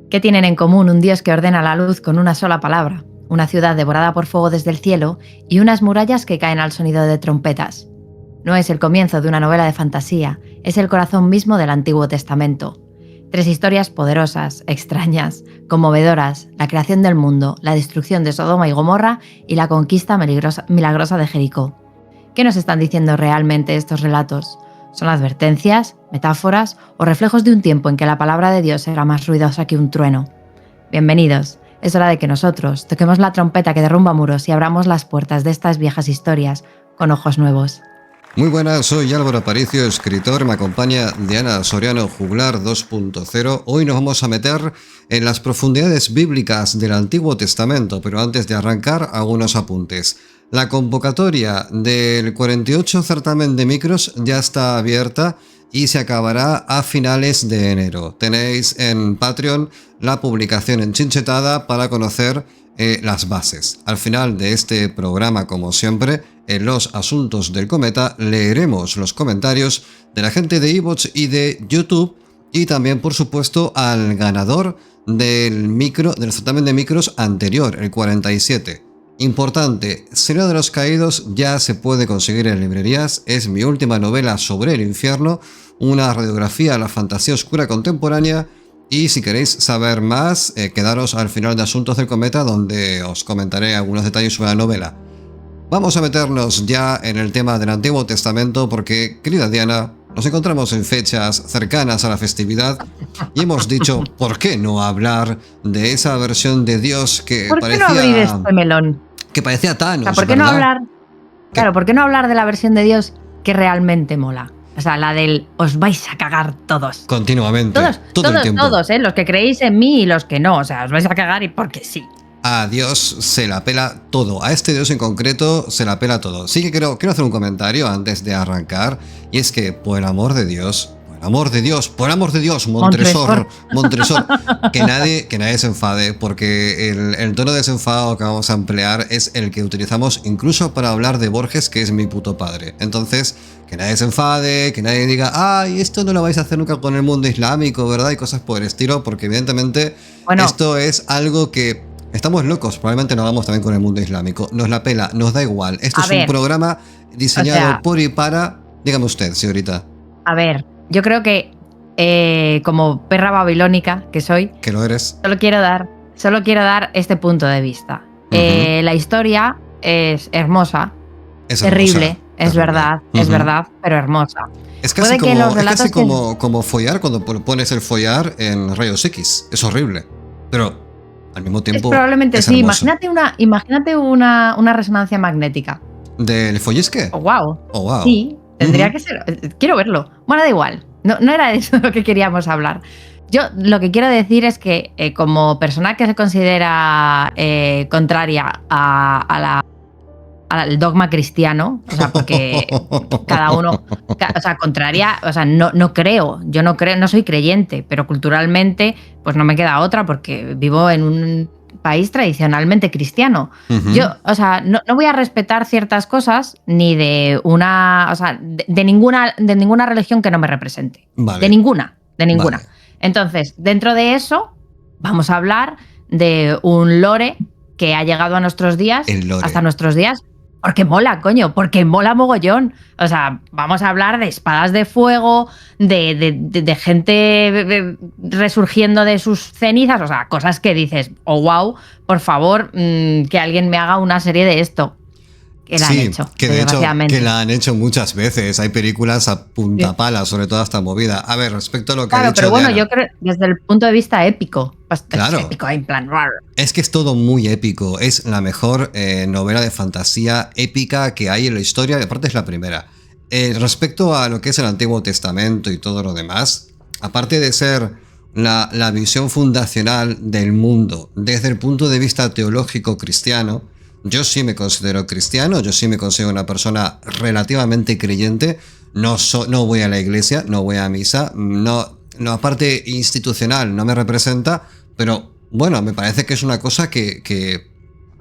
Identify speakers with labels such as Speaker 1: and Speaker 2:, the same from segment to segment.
Speaker 1: ¿Qué tienen en común un Dios que ordena la luz con una sola palabra, una ciudad devorada por fuego desde el cielo y unas murallas que caen al sonido de trompetas? No es el comienzo de una novela de fantasía, es el corazón mismo del Antiguo Testamento. 3 historias poderosas, extrañas, conmovedoras, la creación del mundo, la destrucción de Sodoma y Gomorra y la conquista milagrosa de Jericó. ¿Qué nos están diciendo realmente estos relatos? ¿Son advertencias, metáforas o reflejos de un tiempo en que la palabra de Dios era más ruidosa que un trueno? Bienvenidos, es hora de que nosotros toquemos la trompeta que derrumba muros y abramos las puertas de estas viejas historias con ojos nuevos.
Speaker 2: Muy buenas, soy Álvaro Aparicio, escritor, me acompaña Diana Soriano, Juglar 2.0. Hoy nos vamos a meter en las profundidades bíblicas del Antiguo Testamento, pero antes de arrancar, algunos apuntes. La convocatoria del 48 certamen de micros ya está abierta y se acabará a finales de enero. Tenéis en Patreon la publicación enchinchetada para conocer las bases. Al final de este programa, como siempre, en los asuntos del cometa, leeremos los comentarios de la gente de iVoox y de YouTube y también, por supuesto, al ganador del certamen de micros anterior, el 47. Importante, Señor de los Caídos ya se puede conseguir en librerías, es mi última novela sobre el infierno, una radiografía a la fantasía oscura contemporánea. Y si queréis saber más, quedaros al final de Asuntos del Cometa, donde os comentaré algunos detalles sobre la novela. Vamos a meternos ya en el tema del Antiguo Testamento porque, querida Diana, nos encontramos en fechas cercanas a la festividad y hemos dicho, ¿por qué no hablar de esa versión de Dios que
Speaker 1: ¿Por qué no abrir este melón?
Speaker 2: Que parecía Thanos,
Speaker 1: o sea, ¿por qué no hablar? Claro, ¿por qué no hablar de la versión de Dios que realmente mola? O sea, la del os vais a cagar todos.
Speaker 2: Continuamente. Todo el tiempo.
Speaker 1: Todos, los que creéis en mí y los que no. O sea, os vais a cagar y porque sí.
Speaker 2: A Dios se la pela todo. A este Dios en concreto se la pela todo. Sí que quiero hacer un comentario antes de arrancar. Y es que, por el amor de Dios, Montresor, que nadie se enfade, porque el tono desenfadado que vamos a emplear es el que utilizamos incluso para hablar de Borges, que es mi puto padre. Entonces, que nadie se enfade, que nadie diga, ay, esto no lo vais a hacer nunca con el mundo islámico, ¿verdad? Y cosas por el estilo, porque evidentemente esto es algo que estamos locos, probablemente lo hagamos también con el mundo islámico. Nos la pela, nos da igual. Esto es un programa diseñado por y para... Dígame usted, señorita.
Speaker 1: A ver, yo creo que como perra babilónica que soy,
Speaker 2: que lo eres,
Speaker 1: solo quiero dar este punto de vista. La historia es hermosa, es terrible, es verdad, pero hermosa.
Speaker 2: Es casi como follar cuando pones el follar en rayos X. Es horrible, pero al mismo tiempo
Speaker 1: probablemente
Speaker 2: es
Speaker 1: sí.
Speaker 2: hermoso.
Speaker 1: Imagínate una resonancia magnética.
Speaker 2: ¿Del follisque?
Speaker 1: Oh, wow.
Speaker 2: Oh, wow.
Speaker 1: Sí, tendría que ser. Quiero verlo. Bueno, da igual. No era de eso lo que queríamos hablar. Yo lo que quiero decir es que como persona que se considera contraria al dogma cristiano, o sea, porque cada uno, o sea, contraria, o sea, no creo, yo no soy creyente, pero culturalmente pues no me queda otra porque vivo en un país tradicionalmente cristiano. Yo, o sea, no voy a respetar ciertas cosas ni de una, o sea, de ninguna religión que no me represente. Vale. De ninguna. Vale. Entonces, dentro de eso, vamos a hablar de un lore que ha llegado a nuestros días, hasta nuestros días, porque mola, coño, porque mola mogollón. O sea, vamos a hablar de espadas de fuego, de gente resurgiendo de sus cenizas, o sea, cosas que dices, oh, wow, por favor, que alguien me haga una serie de esto. Que la han hecho,
Speaker 2: que de hecho que la han hecho muchas veces. Hay películas a punta pala sobre toda esta movida. A ver, respecto a lo que ha dicho
Speaker 1: pero bueno,
Speaker 2: Diana,
Speaker 1: yo creo desde el punto de vista épico. Pues,
Speaker 2: claro.
Speaker 1: Es épico, en plan raro.
Speaker 2: Es que es todo muy épico. Es la mejor novela de fantasía épica que hay en la historia. Y aparte es la primera. Respecto a lo que es el Antiguo Testamento y todo lo demás, aparte de ser la visión fundacional del mundo desde el punto de vista teológico cristiano, yo sí me considero cristiano, yo sí me considero una persona relativamente creyente. No voy a la iglesia, no voy a misa, no, aparte institucional no me representa, pero bueno, me parece que es una cosa que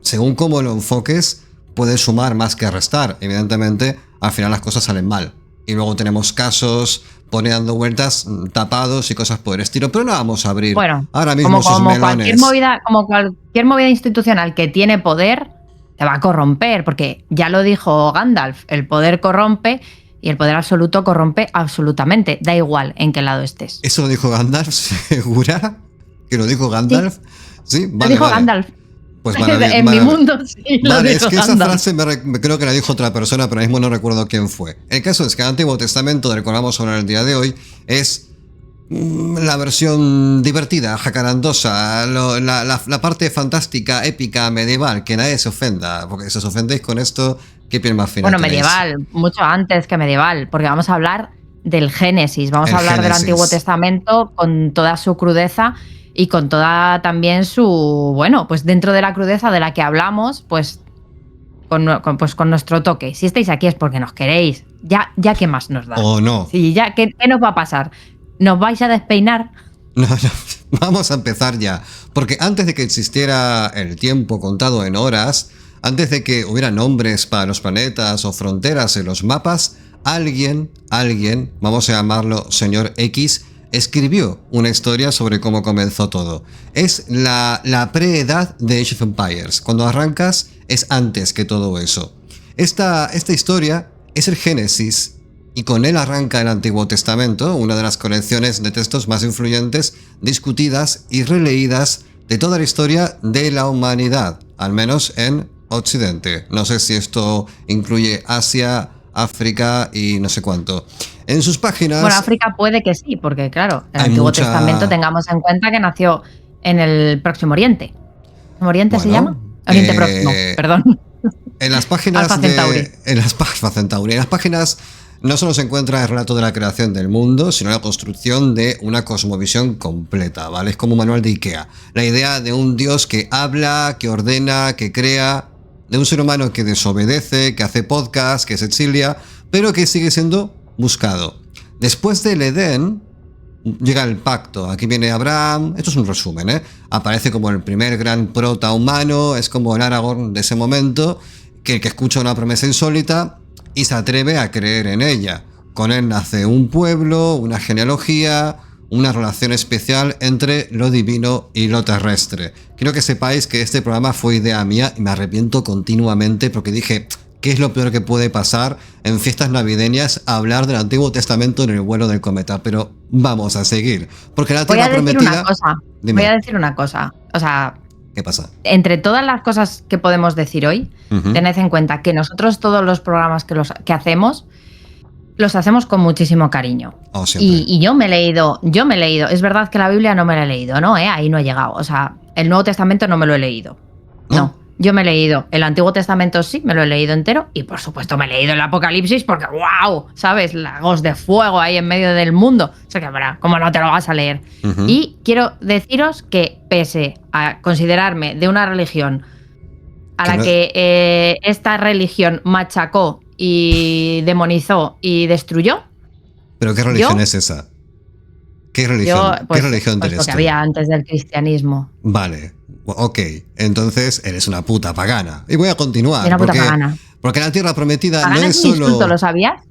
Speaker 2: según cómo lo enfoques, puede sumar más que restar. Evidentemente, al final las cosas salen mal. Y luego tenemos casos, pone dando vueltas tapados y cosas por el estilo, pero no vamos a abrir
Speaker 1: Bueno,
Speaker 2: ahora mismo sus melones.
Speaker 1: como cualquier movida institucional que tiene poder, te va a corromper, porque ya lo dijo Gandalf, el poder corrompe y el poder absoluto corrompe absolutamente, da igual en qué lado estés.
Speaker 2: ¿Eso lo dijo Gandalf? ¿Segura que lo dijo Gandalf? Sí,
Speaker 1: lo dijo Gandalf.
Speaker 2: Pues
Speaker 1: en mi mundo sí lo
Speaker 2: vale,
Speaker 1: dijo
Speaker 2: es que
Speaker 1: Gandalf.
Speaker 2: esa frase creo que la dijo otra persona, pero ahora mismo no recuerdo quién fue. El caso es que el Antiguo Testamento, del cual vamos a hablar el día de hoy, es la versión divertida, jacarandosa, la parte fantástica, épica, medieval, que nadie se ofenda, porque si os ofendéis con esto, ¿qué piel más fina
Speaker 1: Bueno,
Speaker 2: tenéis?
Speaker 1: medieval, mucho antes que medieval, porque vamos a hablar del Génesis, vamos a hablar del Antiguo Testamento con toda su crudeza y con toda también su, bueno, pues dentro de la crudeza de la que hablamos, pues con nuestro toque. Si estáis aquí es porque nos queréis, ya qué más nos da.
Speaker 2: ¿O no?
Speaker 1: Sí, ya, ¿qué nos va a pasar? ¿Nos vais a despeinar?
Speaker 2: No, vamos a empezar ya, porque antes de que existiera el tiempo contado en horas, antes de que hubiera nombres para los planetas o fronteras en los mapas, alguien, vamos a llamarlo señor X, escribió una historia sobre cómo comenzó todo. Es la preedad de Age of Empires. Cuando arrancas es antes que todo eso. Esta historia es el Génesis y con él arranca el Antiguo Testamento, una de las colecciones de textos más influyentes, discutidas y releídas de toda la historia de la humanidad, al menos en Occidente. No sé si esto incluye Asia, África y no sé cuánto. En sus páginas...
Speaker 1: Bueno, África puede que sí, porque claro, el Antiguo Testamento tengamos en cuenta que nació en el Próximo Oriente. ¿Próximo Oriente se llama? Oriente Próximo, perdón.
Speaker 2: En las páginas
Speaker 1: Alfa Centauri.
Speaker 2: En las páginas no solo se encuentra el relato de la creación del mundo, sino la construcción de una cosmovisión completa, ¿vale? Es como un manual de Ikea. La idea de un Dios que habla, que ordena, que crea, de un ser humano que desobedece, que hace podcast, que se exilia, pero que sigue siendo buscado. Después del Edén llega el pacto. Aquí viene Abraham. Esto es un resumen, ¿eh? Aparece como el primer gran prota humano. Es como el Aragorn de ese momento, que escucha una promesa insólita y se atreve a creer en ella. Con él nace un pueblo, una genealogía, una relación especial entre lo divino y lo terrestre. Quiero que sepáis que este programa fue idea mía y me arrepiento continuamente porque dije... ¿Qué es lo peor que puede pasar en fiestas navideñas? Hablar del Antiguo Testamento en el vuelo del cometa. Pero vamos a seguir. Porque la tierra prometida...
Speaker 1: Voy a decir una cosa. O sea...
Speaker 2: ¿Qué pasa?
Speaker 1: Entre todas las cosas que podemos decir hoy, tened en cuenta que nosotros todos los programas que hacemos, los hacemos con muchísimo cariño.
Speaker 2: Oh,
Speaker 1: y yo me he leído... Es verdad que la Biblia no me la he leído, ¿no? Ahí no he llegado. O sea, el Nuevo Testamento no me lo he leído. No. Yo me he leído el Antiguo Testamento, sí, me lo he leído entero y por supuesto me he leído el Apocalipsis porque ¡wow! ¿Sabes? Lagos de fuego ahí en medio del mundo. O sea que, ¿cómo no te lo vas a leer? Y quiero deciros que pese a considerarme de una religión a la que esta religión machacó y demonizó y destruyó.
Speaker 2: ¿Pero qué religión es esa? ¿Qué religión? ¿Qué religión
Speaker 1: pues
Speaker 2: eres
Speaker 1: lo que
Speaker 2: tú?
Speaker 1: había antes del cristianismo.
Speaker 2: Vale, ok. Entonces eres una puta pagana. Y voy a continuar.
Speaker 1: Una puta pagana.
Speaker 2: Porque la tierra prometida
Speaker 1: ¿Pagana
Speaker 2: no es
Speaker 1: un
Speaker 2: solo...
Speaker 1: insulto, ¿lo sabías?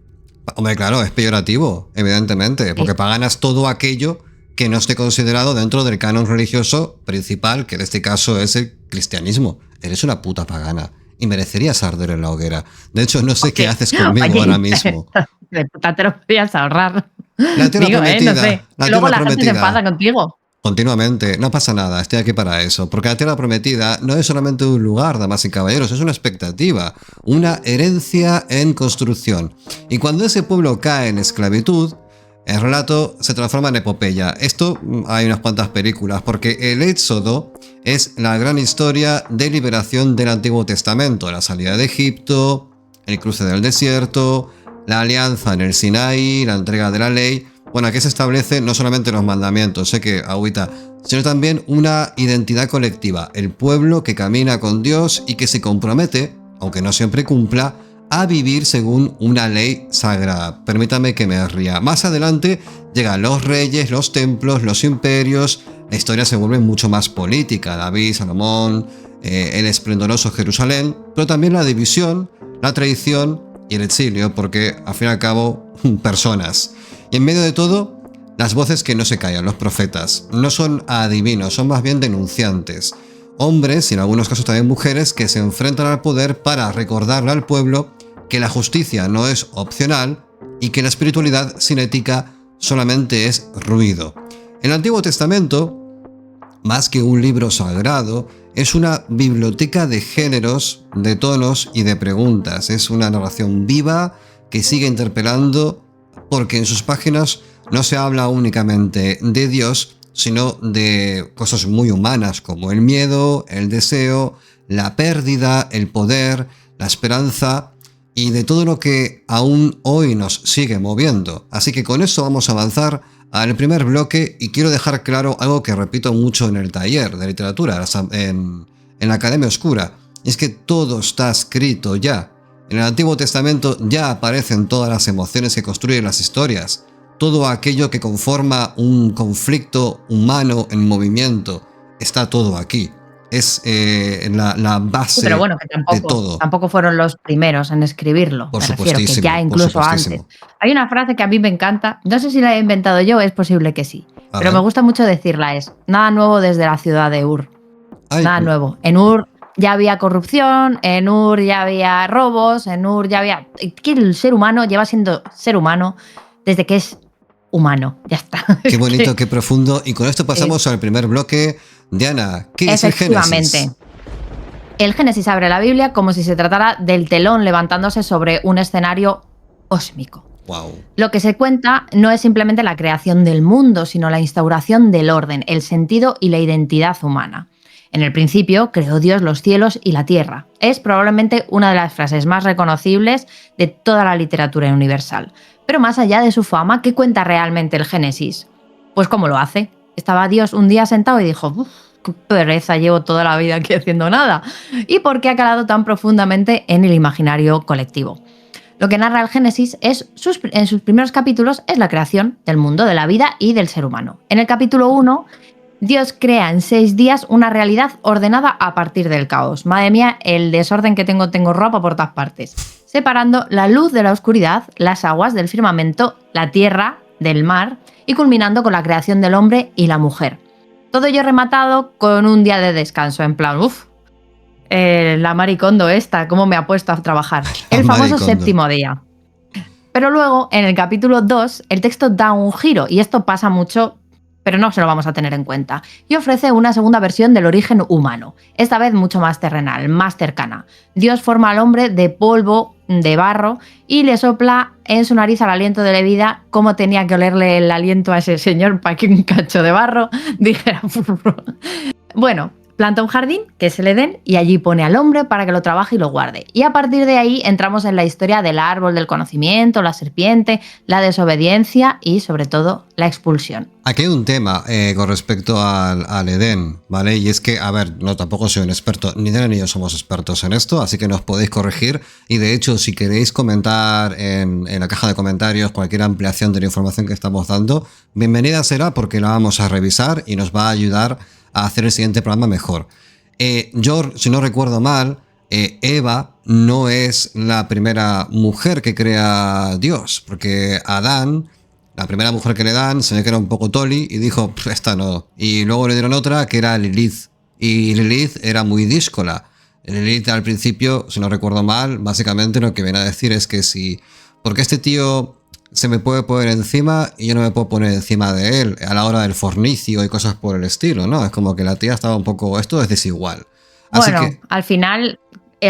Speaker 2: Hombre, claro, es peyorativo, evidentemente. Porque pagana es todo aquello que no esté considerado dentro del canon religioso principal, que en este caso es el cristianismo. Eres una puta pagana. Y merecerías arder en la hoguera. De hecho, no sé qué haces conmigo ahora mismo.
Speaker 1: De puta te lo podías ahorrar.
Speaker 2: La tierra prometida.
Speaker 1: No sé. Luego la gente se enfada contigo.
Speaker 2: Continuamente, no pasa nada, estoy aquí para eso, porque la tierra prometida no es solamente un lugar, damas y caballeros, es una expectativa, una herencia en construcción. Y cuando ese pueblo cae en esclavitud, el relato se transforma en epopeya. Esto hay unas cuantas películas, porque el Éxodo es la gran historia de liberación del Antiguo Testamento, la salida de Egipto, el cruce del desierto, la alianza en el Sinaí, la entrega de la ley. Bueno, aquí se establece no solamente los mandamientos, sé que agüita, sino también una identidad colectiva, el pueblo que camina con Dios y que se compromete, aunque no siempre cumpla, a vivir según una ley sagrada. Permítame que me ría. Más adelante llegan los reyes, los templos, los imperios, la historia se vuelve mucho más política, David, Salomón, el esplendoroso Jerusalén, pero también la división, la traición y el exilio, porque al fin y al cabo, personas. Y en medio de todo, las voces que no se callan, los profetas. No son adivinos, son más bien denunciantes. Hombres, y en algunos casos también mujeres, que se enfrentan al poder para recordarle al pueblo que la justicia no es opcional y que la espiritualidad sin ética solamente es ruido. El Antiguo Testamento, más que un libro sagrado, es una biblioteca de géneros, de tonos y de preguntas. Es una narración viva que sigue interpelando porque en sus páginas no se habla únicamente de Dios, sino de cosas muy humanas como el miedo, el deseo, la pérdida, el poder, la esperanza y de todo lo que aún hoy nos sigue moviendo. Así que con eso vamos a avanzar al primer bloque y quiero dejar claro algo que repito mucho en el taller de literatura, en la Academia Oscura. Es que todo está escrito ya. En el Antiguo Testamento ya aparecen todas las emociones que construyen las historias. Todo aquello que conforma un conflicto humano en movimiento. Está todo aquí. Es la base,
Speaker 1: pero bueno, que
Speaker 2: de todo.
Speaker 1: Tampoco fueron los primeros en escribirlo.
Speaker 2: Por
Speaker 1: Me refiero, que ya incluso antes. Hay una frase que a mí me encanta, no sé si la he inventado yo, es posible que sí, pero me gusta mucho decirla, es nada nuevo desde la ciudad de Ur. Nada nuevo. En Ur ya había corrupción, en Ur ya había robos, en Ur ya había... Que el ser humano lleva siendo ser humano desde que es humano, ya está.
Speaker 2: Qué bonito, qué profundo. Y con esto pasamos al primer bloque. Diana, ¿qué es el Génesis?
Speaker 1: El Génesis abre la Biblia como si se tratara del telón levantándose sobre un escenario cósmico.
Speaker 2: Wow.
Speaker 1: Lo que se cuenta no es simplemente la creación del mundo, sino la instauración del orden, el sentido y la identidad humana. En el principio creó Dios los cielos y la tierra. Es probablemente una de las frases más reconocibles de toda la literatura universal. Pero más allá de su fama, ¿qué cuenta realmente el Génesis? Pues cómo lo hace. Estaba Dios un día sentado y dijo, ¡uf, qué pereza, llevo toda la vida aquí haciendo nada! ¿Y por qué ha calado tan profundamente en el imaginario colectivo? Lo que narra el Génesis en sus primeros capítulos es la creación del mundo, de la vida y del ser humano. En el capítulo 1, Dios crea en 6 días una realidad ordenada a partir del caos. Madre mía, el desorden que tengo ropa por todas partes. Separando la luz de la oscuridad, las aguas del firmamento, la tierra del mar y culminando con la creación del hombre y la mujer. Todo ello rematado con un día de descanso, en plan, la maricondo esta, cómo me ha puesto a trabajar. El famoso séptimo día. Pero luego, en el capítulo 2, el texto da un giro, y esto pasa mucho, pero no se lo vamos a tener en cuenta, y ofrece una segunda versión del origen humano, esta vez mucho más terrenal, más cercana. Dios forma al hombre de polvo, de barro, y le sopla en su nariz al aliento de la vida, como tenía que olerle el aliento a ese señor para que un cacho de barro dijera... Bueno, planta un jardín, que es el Edén, y allí pone al hombre para que lo trabaje y lo guarde. Y a partir de ahí entramos en la historia del árbol del conocimiento, la serpiente, la desobediencia y, sobre todo, la expulsión.
Speaker 2: Aquí hay un tema con respecto al Edén, ¿vale? Y es que, a ver, no, tampoco soy un experto, ni Diana ni yo somos expertos en esto, así que nos podéis corregir. Y de hecho, si queréis comentar en la caja de comentarios cualquier ampliación de la información que estamos dando, bienvenida será porque la vamos a revisar y nos va a ayudar a hacer el siguiente programa mejor. Yo, si no recuerdo mal, Eva no es la primera mujer que crea Dios, porque Adán, la primera mujer que le dan, se ve que era un poco toli y dijo, esta no. Y luego le dieron otra que era Lilith. Y Lilith era muy díscola. Lilith al principio, si no recuerdo mal, básicamente lo que viene a decir es que si... Porque este tío se me puede poner encima y yo no me puedo poner encima de él a la hora del fornicio y cosas por el estilo, ¿no? Es como que la tía estaba un poco... Esto es desigual. Así
Speaker 1: bueno,
Speaker 2: que...
Speaker 1: al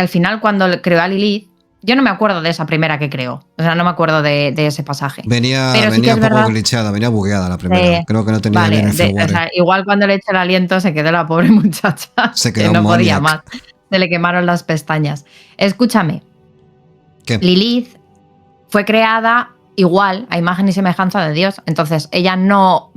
Speaker 1: final cuando creó a Lilith, yo no me acuerdo de esa primera que creó. O sea, no me acuerdo de ese pasaje.
Speaker 2: Venía un poco glitchada, venía bugueada la primera. Creo que no tenía bien el firmware.
Speaker 1: O sea, igual cuando le eché el aliento se quedó la pobre muchacha.
Speaker 2: Se quedó
Speaker 1: que no podía más. Se le quemaron las pestañas. Escúchame.
Speaker 2: ¿Qué?
Speaker 1: Lilith fue creada igual, a imagen y semejanza de Dios. Entonces, ella no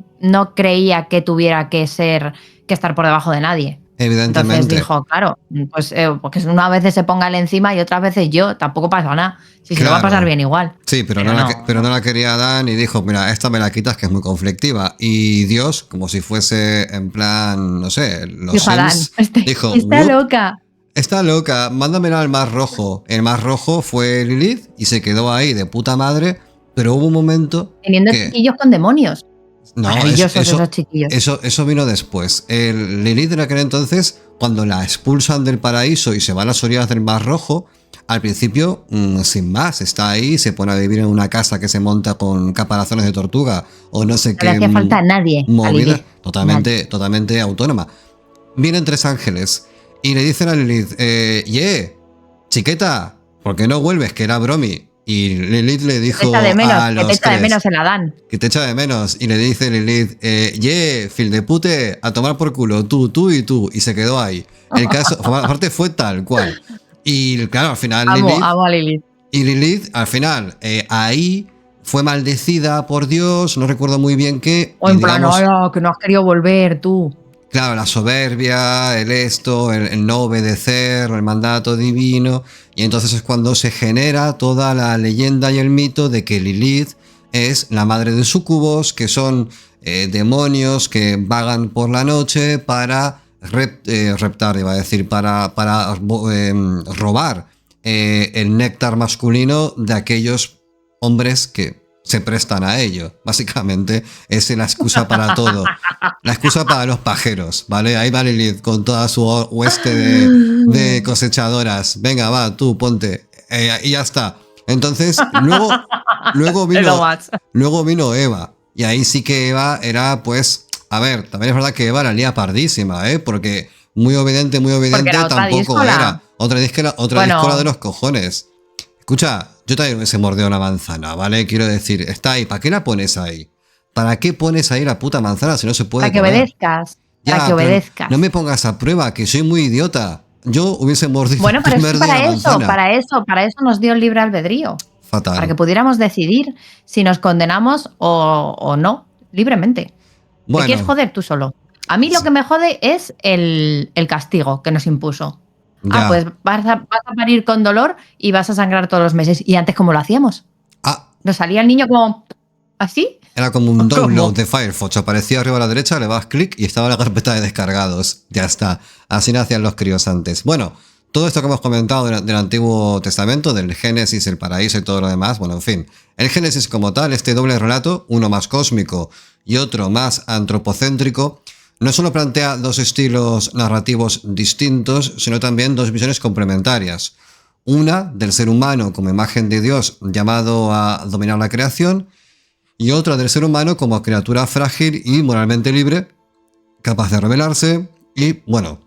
Speaker 1: creía que tuviera que estar por debajo de nadie.
Speaker 2: Evidentemente.
Speaker 1: Entonces dijo, claro, pues porque una vez se ponga él encima y otras veces yo, tampoco pasa nada. Si se lo va a pasar bien igual.
Speaker 2: Sí, pero no la quería Adán y dijo, mira, esta me la quitas que es muy conflictiva. Y Dios, como si fuese en plan, no sé, los Sims, dijo,
Speaker 1: está loca.
Speaker 2: Está loca, mándamela al Mar Rojo. El Mar Rojo fue Lilith y se quedó ahí de puta madre, pero hubo un momento
Speaker 1: Teniendo
Speaker 2: que...
Speaker 1: chiquillos con demonios.
Speaker 2: No,
Speaker 1: Maravillosos esos chiquillos.
Speaker 2: Eso vino después. Lilith en aquel entonces, cuando la expulsan del paraíso y se va a las orillas del Mar Rojo, al principio, sin más, está ahí, se pone a vivir en una casa que se monta con caparazones de tortuga o no sé qué.
Speaker 1: No le hacía falta a nadie.
Speaker 2: Movida totalmente,
Speaker 1: nadie.
Speaker 2: totalmente autónoma. Vienen tres ángeles y le dicen a Lilith, chiqueta, ¿por qué no vuelves? Que era bromi. Y Lilith le dijo
Speaker 1: a los
Speaker 2: que te echa
Speaker 1: de menos se la dan.
Speaker 2: Que te echa de menos. Y le dice Lilith, fil de pute, a tomar por culo, tú y tú. Y se quedó ahí. El caso, aparte fue tal cual. Y claro, al final
Speaker 1: Amo a Lilith.
Speaker 2: Y Lilith, al final, ahí fue maldecida por Dios, no recuerdo muy bien qué.
Speaker 1: O en plan, no, que no has querido volver tú.
Speaker 2: Claro, la soberbia, el no obedecer, el mandato divino. Y entonces es cuando se genera toda la leyenda y el mito de que Lilith es la madre de sucubos, que son demonios que vagan por la noche para reptar, iba a decir, para robar el néctar masculino de aquellos hombres que se prestan a ello. Básicamente es la excusa para todo. La excusa para los pajeros, ¿vale? Ahí va Lilith con toda su hueste de cosechadoras. Venga, va, tú, ponte. Y ya está. Entonces, luego vino Eva. Y ahí sí que Eva era, pues... A ver, también es verdad que Eva la lía pardísima, Porque muy obediente tampoco era. Otra díscola de los cojones. Escucha, yo también hubiese mordido una manzana, ¿vale? Quiero decir, está ahí. ¿Para qué la pones ahí? ¿Para qué pones ahí la puta manzana si no se puede
Speaker 1: comer? Para que obedezcas. Para que obedezcas.
Speaker 2: No me pongas a prueba, que soy muy idiota. Yo hubiese mordido.
Speaker 1: Bueno, pero es para eso nos dio el libre albedrío.
Speaker 2: Fatal.
Speaker 1: Para que pudiéramos decidir si nos condenamos o no, libremente.
Speaker 2: Bueno,
Speaker 1: ¿Te quieres joder tú solo? A mí lo que me jode es el castigo que nos impuso.
Speaker 2: Ya.
Speaker 1: Pues vas a parir con dolor y vas a sangrar todos los meses. ¿Y antes cómo lo hacíamos? Nos salía el niño como así.
Speaker 2: Era como un download de Firefox. Aparecía arriba a la derecha, le das clic y estaba la carpeta de descargados. Ya está. Así nacían los críos antes. Bueno, todo esto que hemos comentado del Antiguo Testamento, del Génesis, el paraíso y todo lo demás, bueno, en fin. El Génesis como tal, este doble relato, uno más cósmico y otro más antropocéntrico, no solo plantea dos estilos narrativos distintos, sino también dos visiones complementarias. Una del ser humano como imagen de Dios llamado a dominar la creación, y otra del ser humano como criatura frágil y moralmente libre, capaz de rebelarse. Y bueno,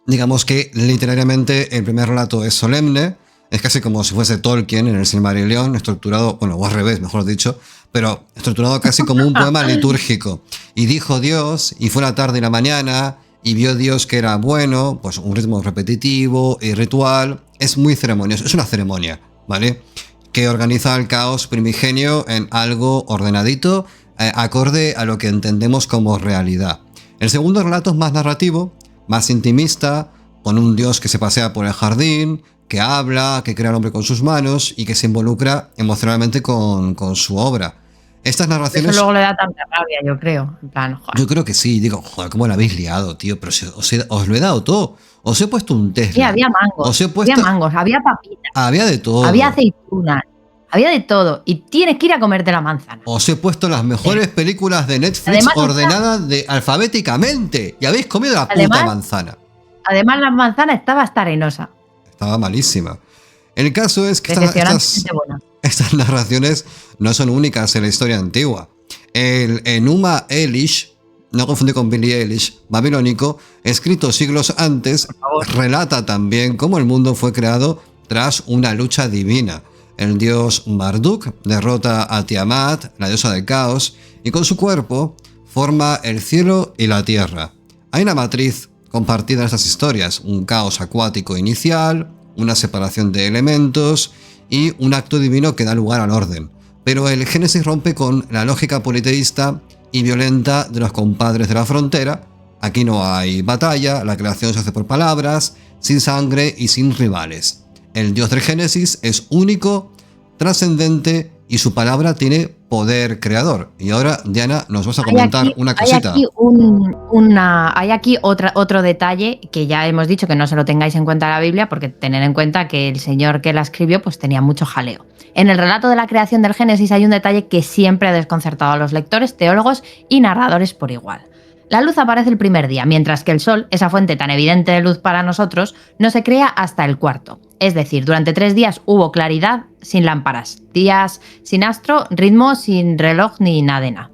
Speaker 2: digamos que literariamente el primer relato es solemne, es casi como si fuese Tolkien en el Silmarillion, estructurado, bueno, o al revés, mejor dicho, pero estructurado casi como un poema litúrgico. Y dijo Dios, y fue la tarde y la mañana, y vio Dios que era bueno, pues un ritmo repetitivo y ritual. Es muy ceremonioso, es una ceremonia, ¿vale? Que organiza el caos primigenio en algo ordenadito, acorde a lo que entendemos como realidad. El segundo relato es más narrativo, más intimista, con un Dios que se pasea por el jardín, que habla, que crea al hombre con sus manos y que se involucra emocionalmente con su obra. Estas narraciones...
Speaker 1: Eso luego le da tanta rabia, yo creo. En plan, joder.
Speaker 2: Yo creo que sí. Digo, joder, ¿cómo la habéis liado, tío? Pero os lo he dado todo. Os he puesto un Tesla.
Speaker 1: Sí, había mangos. Había mangos, había papitas.
Speaker 2: Había de todo.
Speaker 1: Había aceitunas. Había de todo. Y tienes que ir a comerte la manzana.
Speaker 2: Os he puesto las mejores películas de Netflix además, ordenadas alfabéticamente. Y habéis comido la puta manzana.
Speaker 1: Además, la manzana estaba hasta arenosa.
Speaker 2: Estaba malísima. El caso es que estas narraciones no son únicas en la historia antigua. El Enuma Elish, no confundir con Billie Eilish, babilónico, escrito siglos antes, relata también cómo el mundo fue creado tras una lucha divina. El dios Marduk derrota a Tiamat, la diosa del caos, y con su cuerpo forma el cielo y la tierra. Hay una matriz compartida en estas historias, un caos acuático inicial, una separación de elementos y un acto divino que da lugar al orden. Pero el Génesis rompe con la lógica politeísta y violenta de los compadres de la frontera. Aquí no hay batalla, la creación se hace por palabras, sin sangre y sin rivales. El Dios del Génesis es único, trascendente
Speaker 1: y
Speaker 2: su palabra tiene poder creador. Y ahora, Diana, nos vas a comentar una cosita.
Speaker 1: Hay aquí otro detalle que ya hemos dicho que no se lo tengáis en cuenta la Biblia, porque tened en cuenta que el señor que la escribió pues tenía mucho jaleo. En el relato de la creación del Génesis hay un detalle que siempre ha desconcertado a los lectores, teólogos y narradores por igual. La luz aparece el primer día, mientras que el sol, esa fuente tan evidente de luz para nosotros, no se crea hasta el cuarto. Es decir, durante 3 días hubo claridad sin lámparas, días sin astro, ritmo sin reloj ni nada.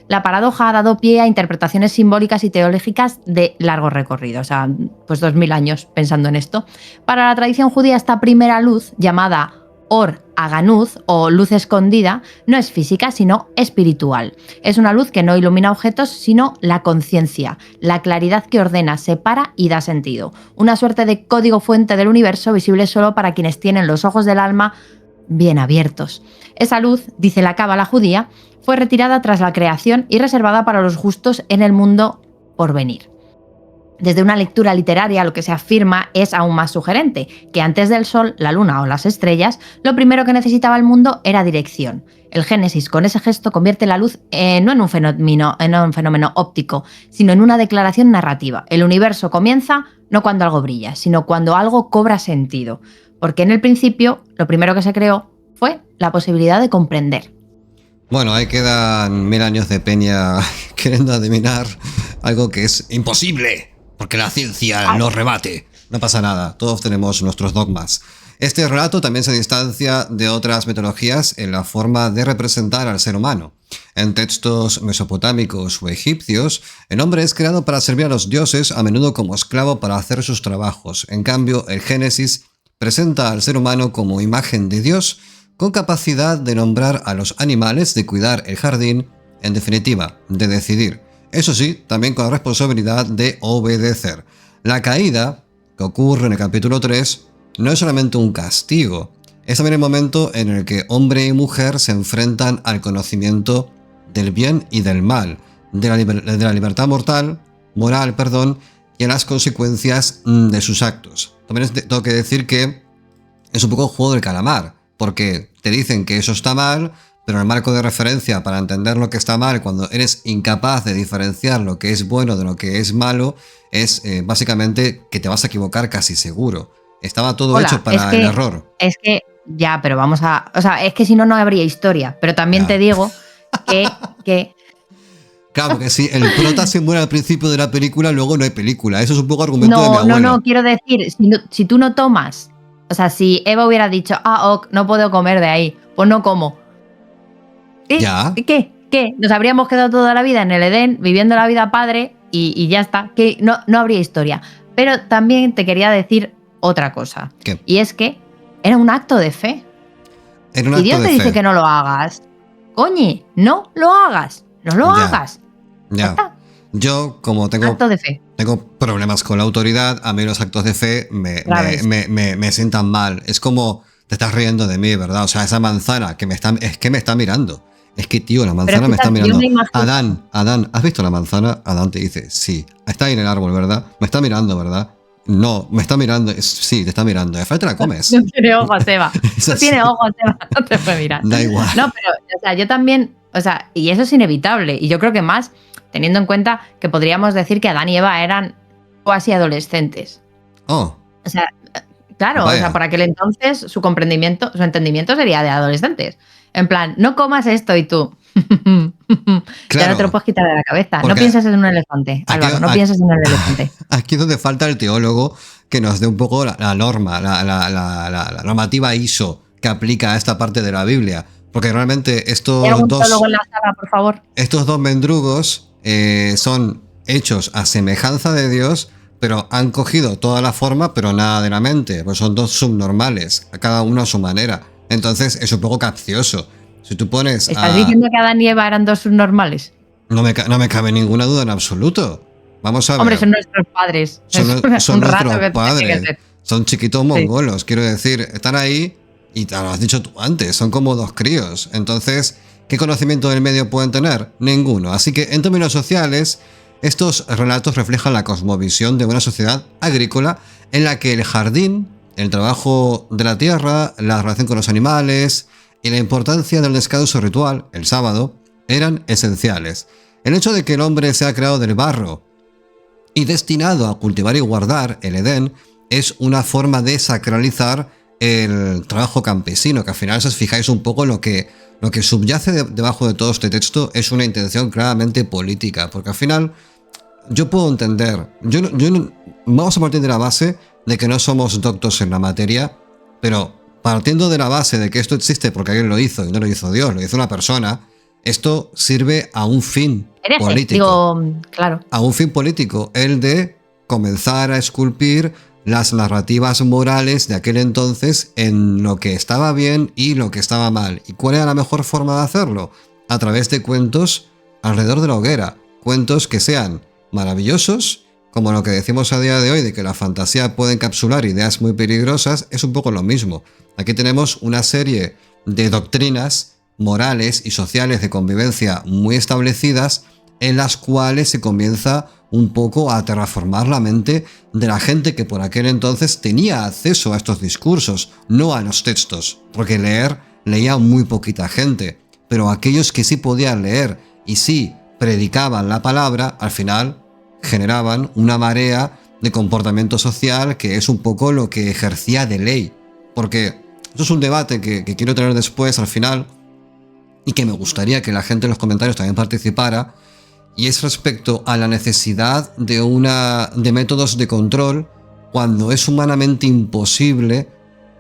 Speaker 1: La paradoja ha dado pie a interpretaciones simbólicas y teológicas de largo recorrido, o sea, pues 2000 años pensando en esto. Para la tradición judía, esta primera luz, llamada Or Haganuz o luz escondida, no es física sino espiritual. Es una luz que no ilumina objetos sino la conciencia, la claridad que ordena, separa y da sentido. Una suerte de código fuente del universo visible solo para quienes tienen los ojos del alma bien abiertos. Esa luz, dice la cábala judía, fue retirada tras la creación y reservada para los justos en el mundo por venir. Desde una lectura literaria lo que se afirma es aún más sugerente, que antes del sol, la luna o las estrellas, lo primero que necesitaba el mundo era dirección. El Génesis con ese gesto convierte la luz no en un fenómeno óptico, sino en una declaración narrativa. El universo comienza no cuando algo brilla, sino cuando algo cobra sentido. Porque en el principio lo primero que se creó fue la posibilidad de comprender.
Speaker 2: Bueno, ahí quedan 1000 años de Peña queriendo adivinar algo que es imposible. Porque la ciencia lo rebate. No pasa nada, todos tenemos nuestros dogmas. Este relato también se distancia de otras mitologías en la forma de representar al ser humano. En textos mesopotámicos o egipcios, el hombre es creado para servir a los dioses, a menudo como esclavo para hacer sus trabajos. En cambio, el Génesis presenta al ser humano como imagen de Dios, con capacidad de nombrar a los animales, de cuidar el jardín, en definitiva, de decidir. Eso sí, también con la responsabilidad de obedecer. La caída, que ocurre en el capítulo 3, no es solamente un castigo, es también el momento en el que hombre y mujer se enfrentan al conocimiento del bien y del mal, de la libertad moral, y a las consecuencias de sus actos. También tengo que decir que es un poco juego del calamar, porque te dicen que eso está mal, pero el marco de referencia para entender lo que está mal cuando eres incapaz de diferenciar lo que es bueno de lo que es malo es básicamente que te vas a equivocar casi seguro. Estaba todo hecho para el error.
Speaker 1: Es que, ya, pero vamos a... O sea, es que si no, no habría historia. Pero también te digo que...
Speaker 2: Claro, porque si el prota se muere al principio de la película, luego no hay película. Eso es un poco argumento de mi abuelo.
Speaker 1: No, quiero decir, si tú no tomas... O sea, si Eva hubiera dicho, no puedo comer de ahí, pues no como.
Speaker 2: ¿Ya?
Speaker 1: ¿Qué? Nos habríamos quedado toda la vida en el Edén, viviendo la vida padre y ya está. Que no habría historia. Pero también te quería decir otra cosa.
Speaker 2: ¿Qué?
Speaker 1: Y es que era un acto de fe.
Speaker 2: Era un acto de fe.
Speaker 1: Y Dios te dice que no lo hagas. Coño, no lo hagas. No lo hagas.
Speaker 2: Ya. Yo, como tengo problemas con la autoridad, a mí los actos de fe me sientan mal. Es como, te estás riendo de mí, ¿verdad? O sea, esa manzana que me está mirando. Es que, tío, la manzana me está mirando. Adán, ¿has visto la manzana? Adán te dice, sí. Está ahí en el árbol, ¿verdad? Me está mirando, ¿verdad? No, me está mirando. Sí, te está mirando. Después te la comes.
Speaker 1: No tiene ojos, Eva. No tiene ojos, Eva. No te puede mirar.
Speaker 2: Da igual.
Speaker 1: No, pero, o sea, yo también, o sea, y eso es inevitable. Y yo creo que más, teniendo en cuenta que podríamos decir que Adán y Eva eran casi adolescentes.
Speaker 2: Oh.
Speaker 1: O sea, claro,
Speaker 2: Vaya.
Speaker 1: o sea, por aquel entonces su entendimiento sería de adolescentes. En plan, no comas esto y tú. Ya no te lo puedes quitar de la cabeza. No pienses en un elefante, Álvaro, no pienses en el elefante.
Speaker 2: Aquí es donde falta el teólogo que nos dé un poco la norma, la normativa ISO que aplica a esta parte de la Biblia. Porque realmente estos
Speaker 1: teólogo en la sala, por favor?
Speaker 2: Estos dos mendrugos son hechos a semejanza de Dios, pero han cogido toda la forma, pero nada de la mente. Pues son dos subnormales, a cada uno a su manera. Entonces es un poco capcioso. Si tú pones
Speaker 1: ¿Estás diciendo que Adán y Eva eran dos subnormales?
Speaker 2: No me cabe ninguna duda en absoluto. Vamos a ver.
Speaker 1: Hombre, son nuestros padres.
Speaker 2: Son nuestros padres.
Speaker 1: Que
Speaker 2: son chiquitos mongolos, quiero decir. Están ahí y te lo has dicho tú antes. Son como dos críos. Entonces, ¿qué conocimiento del medio pueden tener? Ninguno. Así que en términos sociales, estos relatos reflejan la cosmovisión de una sociedad agrícola en la que el jardín, el trabajo de la tierra, la relación con los animales, y la importancia del descanso ritual, el sábado, eran esenciales. El hecho de que el hombre sea creado del barro y destinado a cultivar y guardar el Edén es una forma de sacralizar el trabajo campesino, que al final, si os fijáis un poco, lo que subyace debajo de todo este texto es una intención claramente política, porque al final yo puedo entender, vamos a partir de la base de que no somos doctos en la materia, pero partiendo de la base de que esto existe porque alguien lo hizo y no lo hizo Dios, lo hizo una persona, esto sirve a un fin político.
Speaker 1: Claro.
Speaker 2: A un fin político, el de comenzar a esculpir las narrativas morales de aquel entonces en lo que estaba bien y lo que estaba mal. ¿Y cuál era la mejor forma de hacerlo? A través de cuentos alrededor de la hoguera. Cuentos que sean maravillosos, como lo que decimos a día de hoy de que la fantasía puede encapsular ideas muy peligrosas, es un poco lo mismo. Aquí tenemos una serie de doctrinas morales y sociales de convivencia muy establecidas en las cuales se comienza un poco a terraformar la mente de la gente que por aquel entonces tenía acceso a estos discursos, no a los textos, porque leía muy poquita gente, pero aquellos que sí podían leer y sí predicaban la palabra, al final generaban una marea de comportamiento social que es un poco lo que ejercía de ley, porque eso es un debate que quiero tener después al final y que me gustaría que la gente en los comentarios también participara, y es respecto a la necesidad de métodos de control cuando es humanamente imposible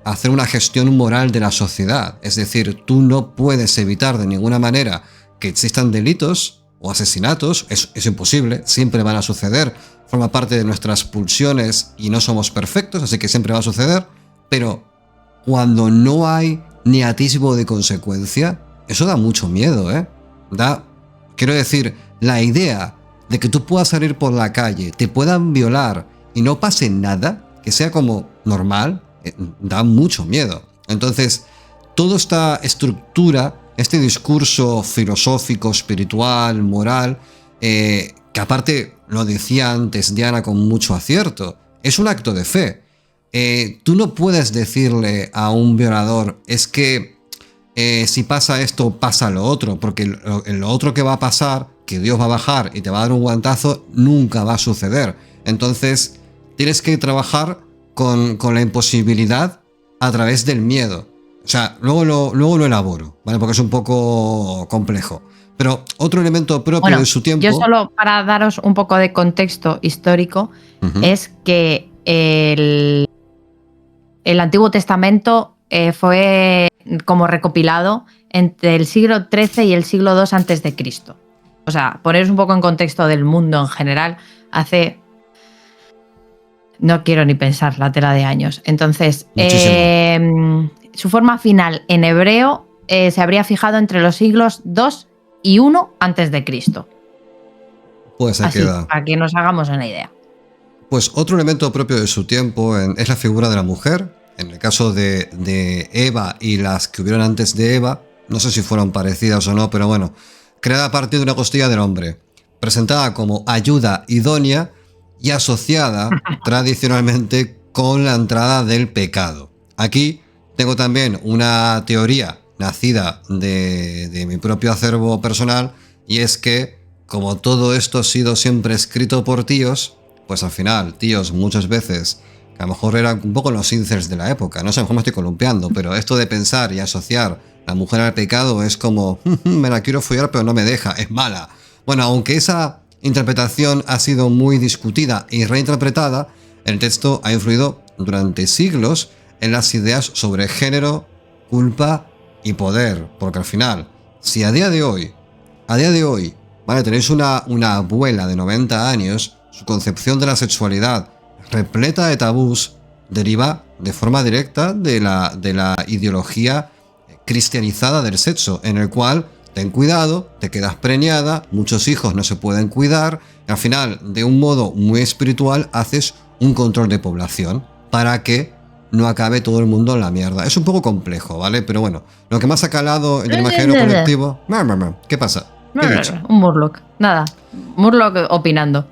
Speaker 2: hacer una gestión moral de la sociedad. Es decir, tú no puedes evitar de ninguna manera que existan delitos o asesinatos, es imposible, siempre van a suceder, forma parte de nuestras pulsiones y no somos perfectos, así que siempre va a suceder, pero cuando no hay ni atisbo de consecuencia, eso da mucho miedo, ¿eh? Quiero decir, la idea de que tú puedas salir por la calle, te puedan violar y no pase nada, que sea como normal, da mucho miedo. Entonces, toda esta estructura, este discurso filosófico, espiritual, moral, que aparte lo decía antes Diana con mucho acierto, es un acto de fe. Tú no puedes decirle a un violador, es que si pasa esto, pasa lo otro, porque lo otro que va a pasar, que Dios va a bajar y te va a dar un guantazo, nunca va a suceder. Entonces, tienes que trabajar con la imposibilidad a través del miedo. O sea, luego lo elaboro, ¿vale? Porque es un poco complejo. Pero otro elemento propio de su tiempo...
Speaker 1: Yo solo para daros un poco de contexto histórico, es que el Antiguo Testamento fue como recopilado entre el siglo XIII y el siglo II antes de Cristo. O sea, poneros un poco en contexto del mundo en general, hace... No quiero ni pensar la tela de años. Entonces, su forma final en hebreo se habría fijado entre los siglos II y I antes de Cristo.
Speaker 2: Pues
Speaker 1: así, para que nos hagamos una idea.
Speaker 2: Pues otro elemento propio de su tiempo es la figura de la mujer. En el caso de Eva y las que hubieron antes de Eva, no sé si fueron parecidas o no, pero bueno, creada a partir de una costilla del hombre, presentada como ayuda idónea y asociada tradicionalmente con la entrada del pecado. Aquí tengo también una teoría nacida de mi propio acervo personal, y es que, como todo esto ha sido siempre escrito por tíos, pues al final, tíos muchas veces, que a lo mejor eran un poco los incels de la época, no sé, a lo mejor me estoy columpiando, pero esto de pensar y asociar la mujer al pecado es como, me la quiero follar pero no me deja, es mala. Bueno, aunque esa interpretación ha sido muy discutida y reinterpretada, el texto ha influido durante siglos en las ideas sobre género, culpa y poder, porque al final, si a día de hoy, vale, tenéis una abuela de 90 años, su concepción de la sexualidad repleta de tabús deriva de forma directa de la ideología cristianizada del sexo, en el cual ten cuidado, te quedas preñada, muchos hijos no se pueden cuidar, y al final, de un modo muy espiritual, haces un control de población para que no acabe todo el mundo en la mierda. Es un poco complejo, ¿vale? Pero bueno, lo que más ha calado en el imaginario colectivo... ¿Qué pasa? ¿Qué he dicho?
Speaker 1: Un Murloc, nada. Murloc opinando.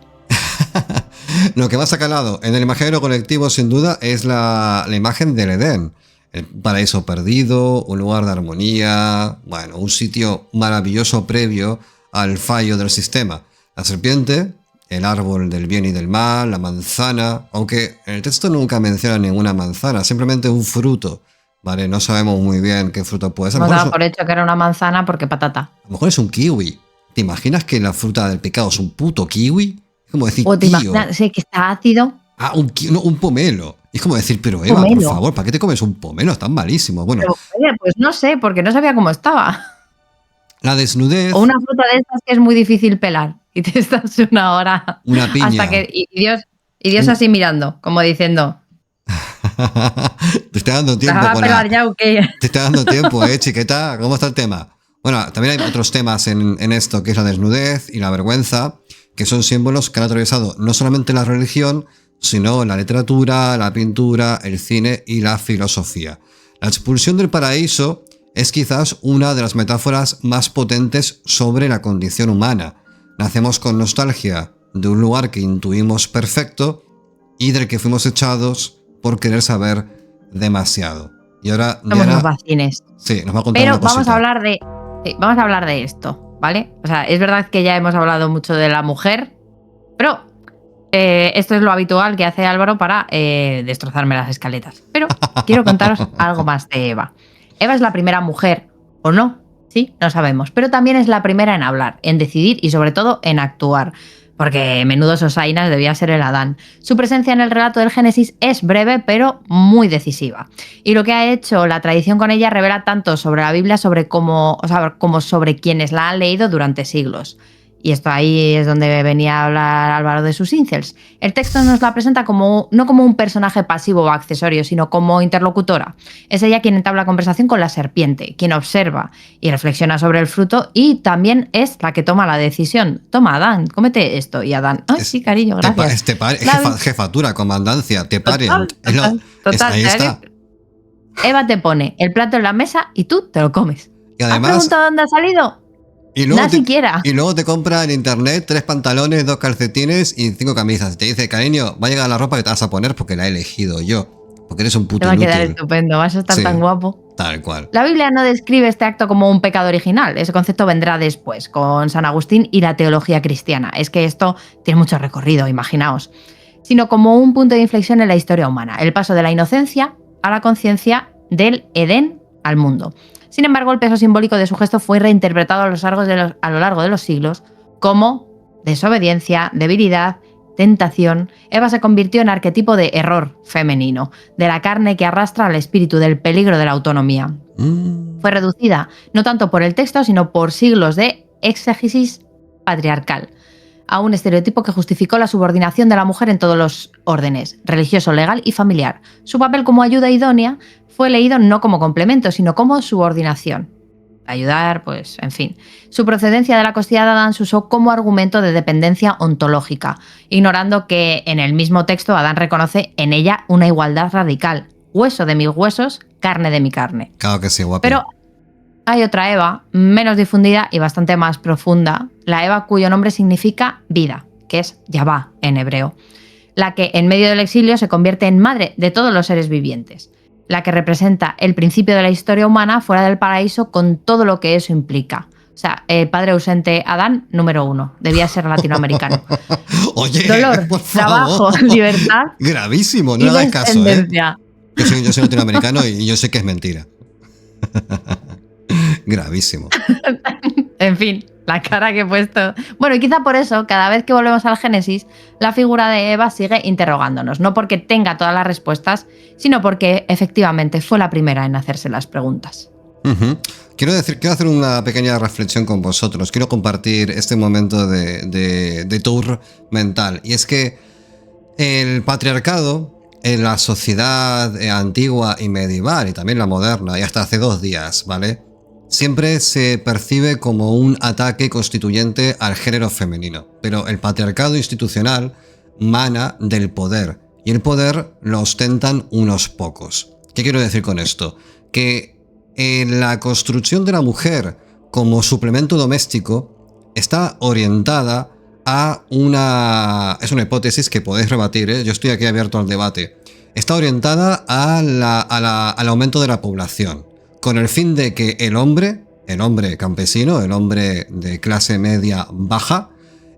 Speaker 2: Lo que más ha calado en el imaginario colectivo, sin duda, es la imagen del Edén. el paraíso perdido, un lugar de armonía, bueno, un sitio maravilloso previo al fallo del sistema. La serpiente, el árbol del bien y del mal, la manzana, aunque en el texto nunca menciona ninguna manzana, simplemente un fruto, ¿vale? No sabemos muy bien qué fruto puede ser.
Speaker 1: Hemos dado por hecho que era una manzana porque patata.
Speaker 2: A lo mejor es un kiwi. ¿Te imaginas que la fruta del pecado es un puto kiwi? Es como decir,
Speaker 1: O te imaginas, sí, que está ácido.
Speaker 2: Ah, un pomelo. Es como decir, pero Eva,
Speaker 1: Pomelo.
Speaker 2: por favor, ¿para qué te comes un pomelo? Están malísimos. Bueno,
Speaker 1: Pero, oye, pues no sé, porque no sabía cómo estaba.
Speaker 2: la desnudez,
Speaker 1: O una fruta de estas que es muy difícil pelar y te estás una hora
Speaker 2: una piña.
Speaker 1: hasta que y Dios así mirando, como diciendo,
Speaker 2: te está dando tiempo.
Speaker 1: ¿te vas a pelar ya o qué?
Speaker 2: Te está dando tiempo, chiqueta. ¿Cómo está el tema? Bueno, también hay otros temas en esto, que es la desnudez y la vergüenza, que son símbolos que han atravesado no solamente la religión, sino la literatura, la pintura, el cine y la filosofía. La expulsión del paraíso es quizás una de las metáforas más potentes sobre la condición humana. Nacemos con nostalgia de un lugar que intuimos perfecto y del que fuimos echados por querer saber demasiado. Y ahora
Speaker 1: Somos
Speaker 2: Diana,
Speaker 1: unos vacines.
Speaker 2: sí, nos va a contar
Speaker 1: Pero
Speaker 2: una cosita.
Speaker 1: vamos a hablar de esto, ¿vale? O sea, es verdad que ya hemos hablado mucho de la mujer, pero esto es lo habitual que hace Álvaro para destrozarme las escaletas. Pero quiero contaros algo más de Eva. Eva es la primera mujer, ¿o no? Sí, no sabemos. Pero también es la primera en hablar, en decidir y sobre todo en actuar. Porque menudo sosainas debía ser el Adán. Su presencia en el relato del Génesis es breve, pero muy decisiva. Y lo que ha hecho la tradición con ella revela tanto sobre la Biblia como sobre quienes la han leído durante siglos. Y esto ahí es donde venía a hablar Álvaro de sus incels. El texto nos la presenta no como un personaje pasivo o accesorio, sino como interlocutora. Es ella quien entabla conversación con la serpiente, quien observa y reflexiona sobre el fruto, y también es la que toma la decisión. Toma, Adán, cómete esto. Y Adán, ay, sí, cariño, gracias.
Speaker 2: Jefatura, comandancia, te pare.
Speaker 1: Total,
Speaker 2: ahí está.
Speaker 1: Eva te pone el plato en la mesa y tú te lo comes.
Speaker 2: Y además,
Speaker 1: ¿has preguntado dónde ha salido?
Speaker 2: Y luego,
Speaker 1: siquiera.
Speaker 2: Y luego te compra en internet 3 pantalones, 2 calcetines y 5 camisas. Y te dice, cariño, va a llegar la ropa que te vas a poner porque la he elegido yo. Porque eres un puto inútil.
Speaker 1: Te va a quedar estupendo, vas a estar tan guapo.
Speaker 2: Tal cual.
Speaker 1: La Biblia no describe este acto como un pecado original. Ese concepto vendrá después, con San Agustín y la teología cristiana. Es que esto tiene mucho recorrido, imaginaos. Sino como un punto de inflexión en la historia humana. El paso de la inocencia a la conciencia, del Edén al mundo. Sin embargo, el peso simbólico de su gesto fue reinterpretado a lo largo de los siglos como desobediencia, debilidad, tentación. Eva se convirtió en arquetipo de error femenino, de la carne que arrastra al espíritu, del peligro de la autonomía. Fue reducida no tanto por el texto, sino por siglos de exégesis patriarcal, a un estereotipo que justificó la subordinación de la mujer en todos los órdenes, religioso, legal y familiar. Su papel como ayuda idónea fue leído no como complemento, sino como subordinación. Ayudar, pues, en fin. Su procedencia de la costilla de Adán se usó como argumento de dependencia ontológica, ignorando que en el mismo texto Adán reconoce en ella una igualdad radical. Hueso de mis huesos, carne de mi carne.
Speaker 2: Claro que sí, guapi.
Speaker 1: Pero hay otra Eva, menos difundida y bastante más profunda, la Eva cuyo nombre significa vida, que es Yahvá en hebreo, la que en medio del exilio se convierte en madre de todos los seres vivientes, la que representa el principio de la historia humana fuera del paraíso con todo lo que eso implica. O sea, el padre ausente Adán, número 1, debía ser latinoamericano.
Speaker 2: Oye,
Speaker 1: dolor, trabajo, libertad.
Speaker 2: Gravísimo, no le hagas caso, Yo soy latinoamericano y yo sé que es mentira. Gravísimo.
Speaker 1: En fin, la cara que he puesto. Bueno, y quizá por eso, cada vez que volvemos al Génesis, la figura de Eva sigue interrogándonos. No porque tenga todas las respuestas, sino porque efectivamente fue la primera en hacerse las preguntas.
Speaker 2: Quiero hacer una pequeña reflexión con vosotros. Quiero compartir este momento de tour mental. Y es que el patriarcado en la sociedad antigua y medieval, y también la moderna, y hasta hace 2 días, ¿vale?, siempre se percibe como un ataque constituyente al género femenino. Pero el patriarcado institucional mana del poder, y el poder lo ostentan unos pocos. ¿Qué quiero decir con esto? Que la construcción de la mujer como suplemento doméstico está orientada a es una hipótesis que podéis rebatir, yo estoy aquí abierto al debate. está orientada al aumento de la población, con el fin de que el hombre campesino, el hombre de clase media baja,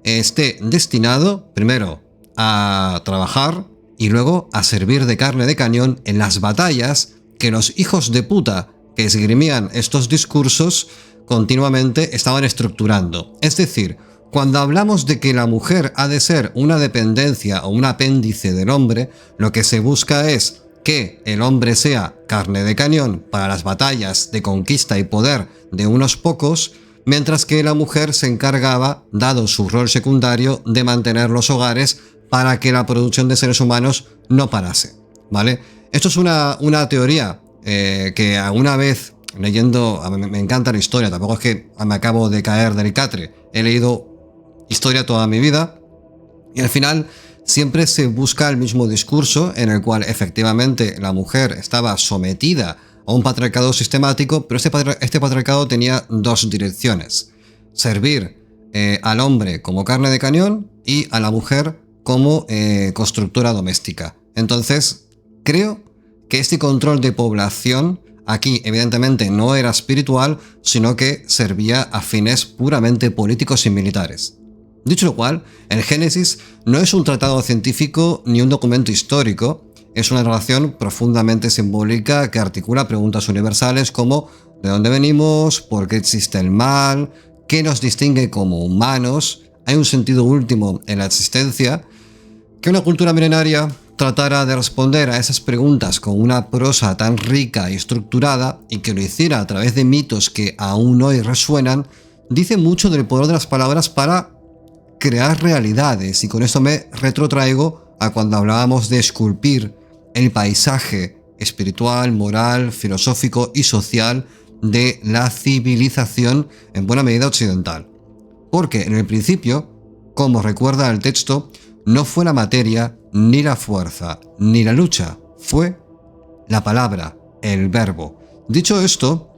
Speaker 2: esté destinado primero a trabajar y luego a servir de carne de cañón en las batallas que los hijos de puta que esgrimían estos discursos continuamente estaban estructurando. Es decir, cuando hablamos de que la mujer ha de ser una dependencia o un apéndice del hombre, lo que se busca es que el hombre sea carne de cañón para las batallas de conquista y poder de unos pocos, mientras que la mujer se encargaba, dado su rol secundario, de mantener los hogares para que la producción de seres humanos no parase, ¿vale? Esto es una teoría que alguna vez leyendo, me encanta la historia, tampoco es que me acabo de caer del catre, he leído historia toda mi vida y al final siempre se busca el mismo discurso en el cual efectivamente la mujer estaba sometida a un patriarcado sistemático, pero este patriarcado tenía dos direcciones: servir al hombre como carne de cañón y a la mujer como constructora doméstica. Entonces, creo que este control de población aquí evidentemente no era espiritual, sino que servía a fines puramente políticos y militares. Dicho lo cual, el Génesis no es un tratado científico ni un documento histórico, es una relación profundamente simbólica que articula preguntas universales como ¿de dónde venimos? ¿Por qué existe el mal? ¿Qué nos distingue como humanos? ¿Hay un sentido último en la existencia? Que una cultura milenaria tratara de responder a esas preguntas con una prosa tan rica y estructurada y que lo hiciera a través de mitos que aún hoy resuenan, dice mucho del poder de las palabras para crear realidades, y con esto me retrotraigo a cuando hablábamos de esculpir el paisaje espiritual, moral, filosófico y social de la civilización en buena medida occidental. Porque en el principio, como recuerda el texto, no fue la materia, ni la fuerza, ni la lucha, fue la palabra, el verbo. Dicho esto,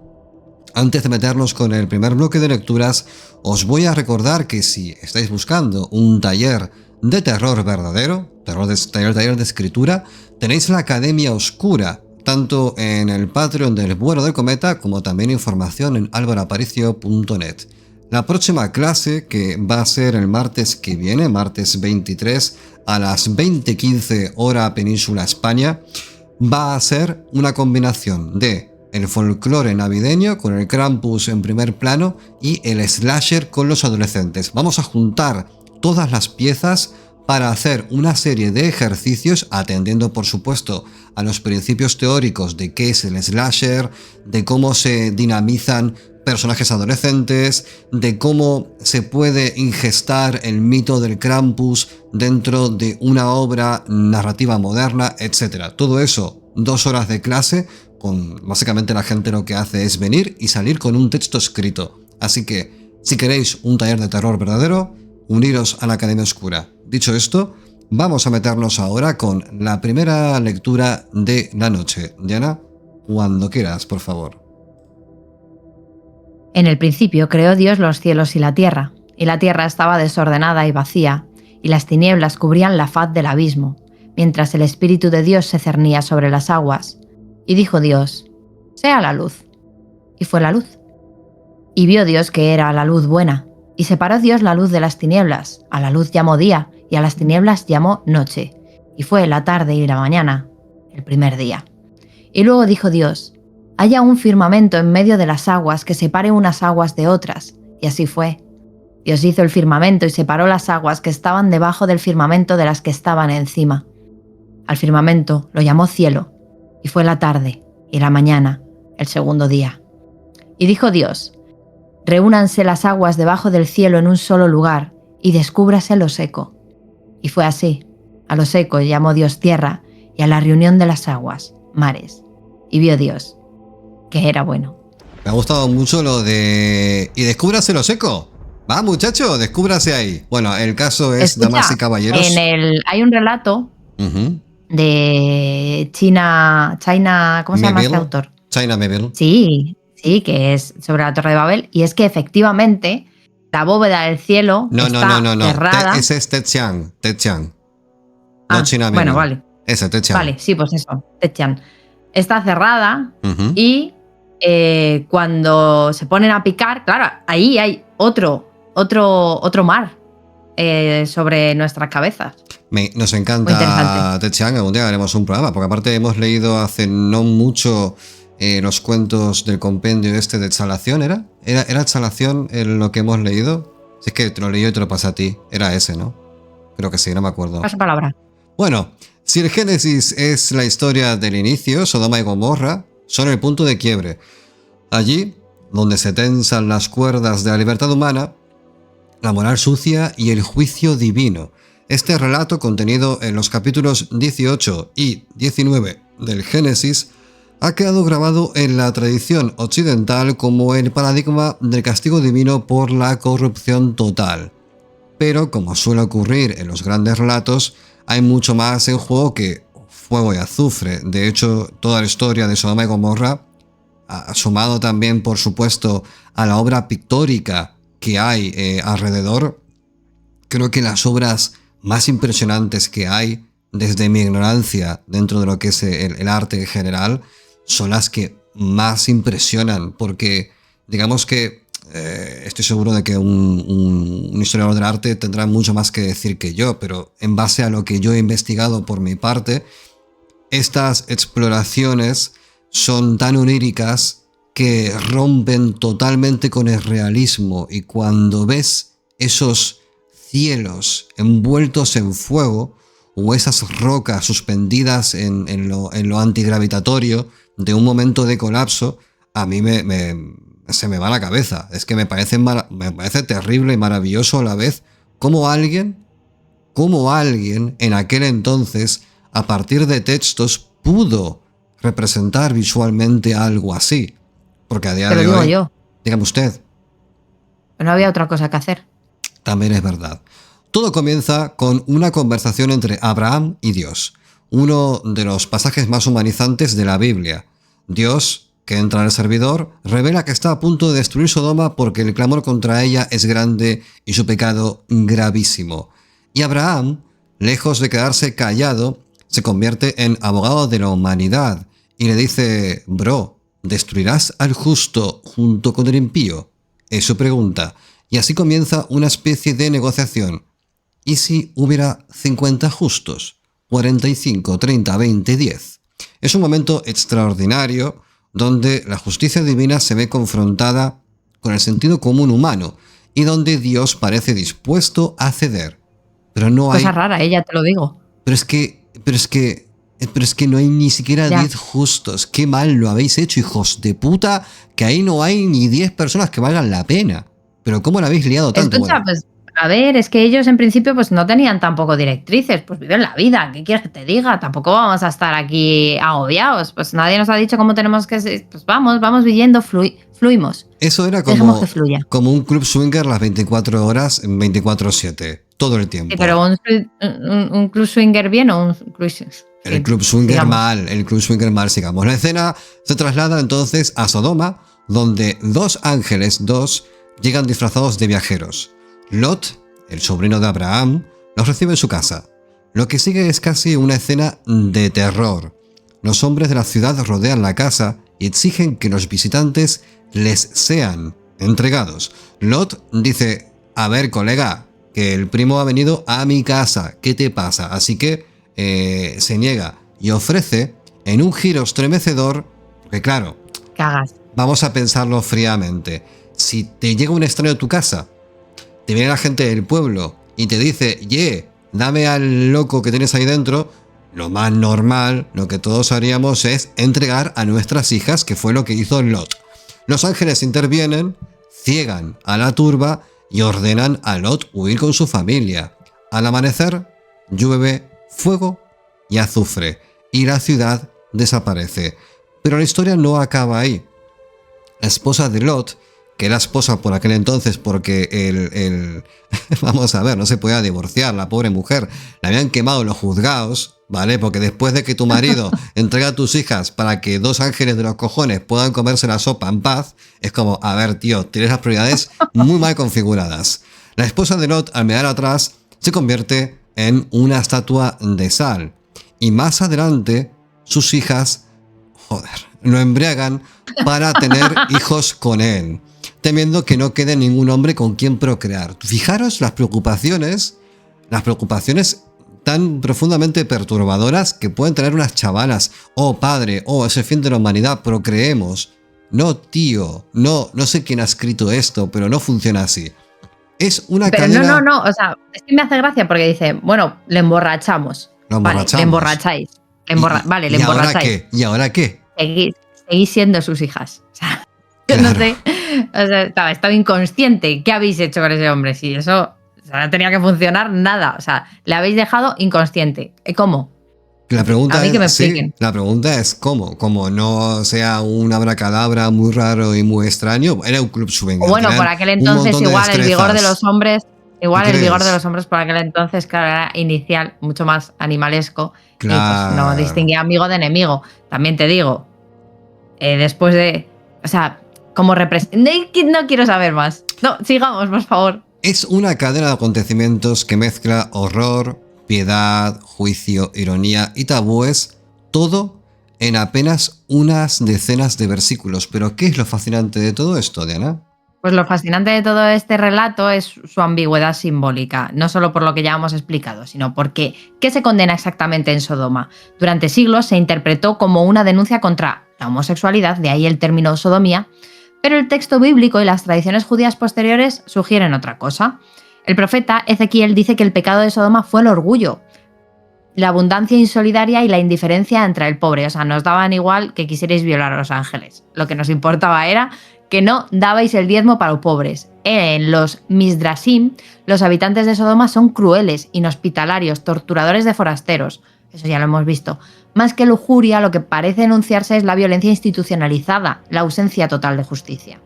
Speaker 2: antes de meternos con el primer bloque de lecturas, os voy a recordar que si estáis buscando un taller de terror verdadero, taller de escritura, tenéis la Academia Oscura, tanto en el Patreon del Vuelo del Cometa como también información en alvaraparicio.net. La próxima clase, que va a ser el martes que viene, martes 23 a las 20:15 hora Península España, va a ser una combinación de el folclore navideño con el Krampus en primer plano y el slasher con los adolescentes. Vamos a juntar todas las piezas para hacer una serie de ejercicios atendiendo por supuesto a los principios teóricos de qué es el slasher, de cómo se dinamizan personajes adolescentes, de cómo se puede ingestar el mito del Krampus dentro de una obra narrativa moderna, etc. Todo eso, 2 horas de clase, con básicamente la gente lo que hace es venir y salir con un texto escrito. Así que, si queréis un taller de terror verdadero, uniros a la Academia Oscura. Dicho esto, vamos a meternos ahora con la primera lectura de la noche. Diana, cuando quieras, por favor.
Speaker 1: En el principio creó Dios los cielos y la tierra estaba desordenada y vacía, y las tinieblas cubrían la faz del abismo, mientras el Espíritu de Dios se cernía sobre las aguas. Y dijo Dios: sea la luz. Y fue la luz. Y vio Dios que era la luz buena, y separó Dios la luz de las tinieblas. A la luz llamó día, y a las tinieblas llamó noche. Y fue la tarde y la mañana, el primer día. Y luego dijo Dios: haya un firmamento en medio de las aguas que separe unas aguas de otras. Y así fue. Dios hizo el firmamento y separó las aguas que estaban debajo del firmamento de las que estaban encima. Al firmamento lo llamó cielo, y fue la tarde y la mañana, el segundo día. Y dijo Dios: reúnanse las aguas debajo del cielo en un solo lugar, y descúbrase lo seco. Y fue así. A lo seco llamó Dios tierra, y a la reunión de las aguas, mares. Y vio Dios que era bueno.
Speaker 2: Me ha gustado mucho lo de... ¿y descúbrase lo seco? Va, muchacho, descúbrase ahí. Bueno, el caso es,
Speaker 1: escucha,
Speaker 2: damas y caballeros.
Speaker 1: Hay un relato de China, ¿cómo se llama este autor?
Speaker 2: China Miéville.
Speaker 1: Sí, que es sobre la Torre de Babel, y es que efectivamente la bóveda del cielo está cerrada.
Speaker 2: Ese es Ted Chiang. No
Speaker 1: China
Speaker 2: Miéville.
Speaker 1: Bueno, vale.
Speaker 2: Ese, Techan.
Speaker 1: Vale, sí, pues eso, Techan. Está cerrada y cuando se ponen a picar, claro, ahí hay otro mar sobre nuestras cabezas.
Speaker 2: Nos encanta Techan, algún día haremos un programa, porque aparte hemos leído hace no mucho los cuentos del compendio este de Exhalación, ¿era? ¿Era Exhalación lo que hemos leído? Si es que te lo leí y te lo pasé a ti, era ese, ¿no? Creo que sí, no me acuerdo.
Speaker 1: Pasa palabra.
Speaker 2: Bueno, si el Génesis es la historia del inicio, Sodoma y Gomorra son el punto de quiebre. Allí, donde se tensan las cuerdas de la libertad humana, la moral sucia y el juicio divino. Este relato, contenido en los capítulos 18 y 19 del Génesis, ha quedado grabado en la tradición occidental como el paradigma del castigo divino por la corrupción total. Pero, como suele ocurrir en los grandes relatos, hay mucho más en juego que fuego y azufre. De hecho, toda la historia de Sodoma y Gomorra, sumado también, por supuesto, a la obra pictórica que hay alrededor, creo que las obras más impresionantes que hay, desde mi ignorancia dentro de lo que es el arte en general, son las que más impresionan, porque digamos que estoy seguro de que un historiador del arte tendrá mucho más que decir que yo, pero en base a lo que yo he investigado por mi parte, estas exploraciones son tan oníricas que rompen totalmente con el realismo, y cuando ves esos cielos envueltos en fuego o esas rocas suspendidas en lo antigravitatorio de un momento de colapso, a mí se me va la cabeza. Es que me parece terrible y maravilloso a la vez cómo alguien en aquel entonces, a partir de textos, pudo representar visualmente algo así. Porque a día de hoy... Te lo digo yo. Dígame usted.
Speaker 1: No había otra cosa que hacer.
Speaker 2: También es verdad. Todo comienza con una conversación entre Abraham y Dios, uno de los pasajes más humanizantes de la Biblia. Dios, que entra en el servidor, revela que está a punto de destruir Sodoma porque el clamor contra ella es grande y su pecado gravísimo. Y Abraham, lejos de quedarse callado, se convierte en abogado de la humanidad y le dice: bro, ¿destruirás al justo junto con el impío? Es su pregunta. Y así comienza una especie de negociación. ¿Y si hubiera 50 justos? 45, 30, 20, 10. Es un momento extraordinario donde la justicia divina se ve confrontada con el sentido común humano y donde Dios parece dispuesto a ceder. Pero no hay...
Speaker 1: Cosa rara, ya te lo digo.
Speaker 2: Pero es que no hay ni siquiera 10 justos. Qué mal lo habéis hecho, hijos de puta, que ahí no hay ni 10 personas que valgan la pena. Pero ¿cómo lo habéis liado tanto?
Speaker 1: Escucha, pues, a ver, es que ellos en principio pues no tenían tampoco directrices, pues viven la vida, ¿qué quieres que te diga? Tampoco vamos a estar aquí agobiados, pues nadie nos ha dicho cómo tenemos que ser, pues vamos viviendo, fluimos.
Speaker 2: Eso era como un club swinger las 24 horas, 24/7, todo el tiempo.
Speaker 1: Sí, pero un club swinger bien o un club...
Speaker 2: El club swinger mal, sigamos. La escena se traslada entonces a Sodoma, donde dos ángeles, llegan disfrazados de viajeros. Lot, el sobrino de Abraham, los recibe en su casa. Lo que sigue es casi una escena de terror. Los hombres de la ciudad rodean la casa y exigen que los visitantes les sean entregados. Lot dice: a ver, colega, que el primo ha venido a mi casa, ¿qué te pasa? Así que se niega y ofrece, en un giro estremecedor, porque claro,
Speaker 1: cagas.
Speaker 2: Vamos a pensarlo fríamente. Si te llega un extraño a tu casa, te viene la gente del pueblo y te dice: dame al loco que tienes ahí dentro, lo más normal, lo que todos haríamos es entregar a nuestras hijas, que fue lo que hizo Lot. Los ángeles intervienen, ciegan a la turba y ordenan a Lot huir con su familia. Al amanecer, llueve fuego y azufre y la ciudad desaparece. Pero la historia no acaba ahí. La esposa de Lot, que era esposa por aquel entonces porque vamos a ver, no se podía divorciar, la pobre mujer, la habían quemado en los juzgados, ¿vale? Porque después de que tu marido entrega a tus hijas para que dos ángeles de los cojones puedan comerse la sopa en paz, es como: a ver, tío, tienes las prioridades muy mal configuradas. La esposa de Lot, al mirar atrás, se convierte en una estatua de sal. Y más adelante, sus hijas, lo embriagan para tener hijos con él, temiendo que no quede ningún hombre con quien procrear. Fijaros las preocupaciones tan profundamente perturbadoras que pueden tener unas chavalas. Oh, padre, es el fin de la humanidad, procreemos. No, tío, no sé quién ha escrito esto, pero no funciona así. Es una cadena...
Speaker 1: No, o sea, es que me hace gracia porque dice, bueno, le emborrachamos.
Speaker 2: Lo
Speaker 1: Vale,
Speaker 2: emborrachamos.
Speaker 1: le emborracháis.
Speaker 2: Vale,
Speaker 1: le emborracháis.
Speaker 2: ¿Y ahora qué?
Speaker 1: Seguís siendo sus hijas. O sea, yo no sé. O sea, estaba inconsciente. ¿Qué habéis hecho con ese hombre? Si eso no tenía que funcionar nada. O sea, le habéis dejado inconsciente. ¿Cómo?
Speaker 2: La pregunta
Speaker 1: a mí que me expliquen.
Speaker 2: La pregunta es ¿cómo? Como no sea un abracadabra muy raro y muy extraño. Era un club swing.
Speaker 1: Bueno, por aquel entonces igual el vigor de los hombres... Igual el vigor de los hombres por aquel entonces, claro, era inicial, mucho más animalesco.
Speaker 2: Claro.
Speaker 1: Y pues no distinguía amigo de enemigo. También te digo, después de... O sea, como no quiero saber más. No, sigamos, por favor.
Speaker 2: Es una cadena de acontecimientos que mezcla horror, piedad, juicio, ironía y tabúes, todo en apenas unas decenas de versículos. Pero ¿qué es lo fascinante de todo esto, Diana?
Speaker 1: Pues lo fascinante de todo este relato es su ambigüedad simbólica, no solo por lo que ya hemos explicado, sino porque ¿qué se condena exactamente en Sodoma? Durante siglos se interpretó como una denuncia contra la homosexualidad, de ahí el término sodomía, pero el texto bíblico y las tradiciones judías posteriores sugieren otra cosa. El profeta Ezequiel dice que el pecado de Sodoma fue el orgullo, la abundancia insolidaria y la indiferencia entre el pobre. O sea, nos daban igual que quisierais violar a los ángeles. Lo que nos importaba era que no dabais el diezmo para los pobres. En los Misdrashim, los habitantes de Sodoma son crueles, inhospitalarios, torturadores de forasteros. Eso ya lo hemos visto. Más que lujuria, lo que parece enunciarse es la violencia institucionalizada, la ausencia total de justicia.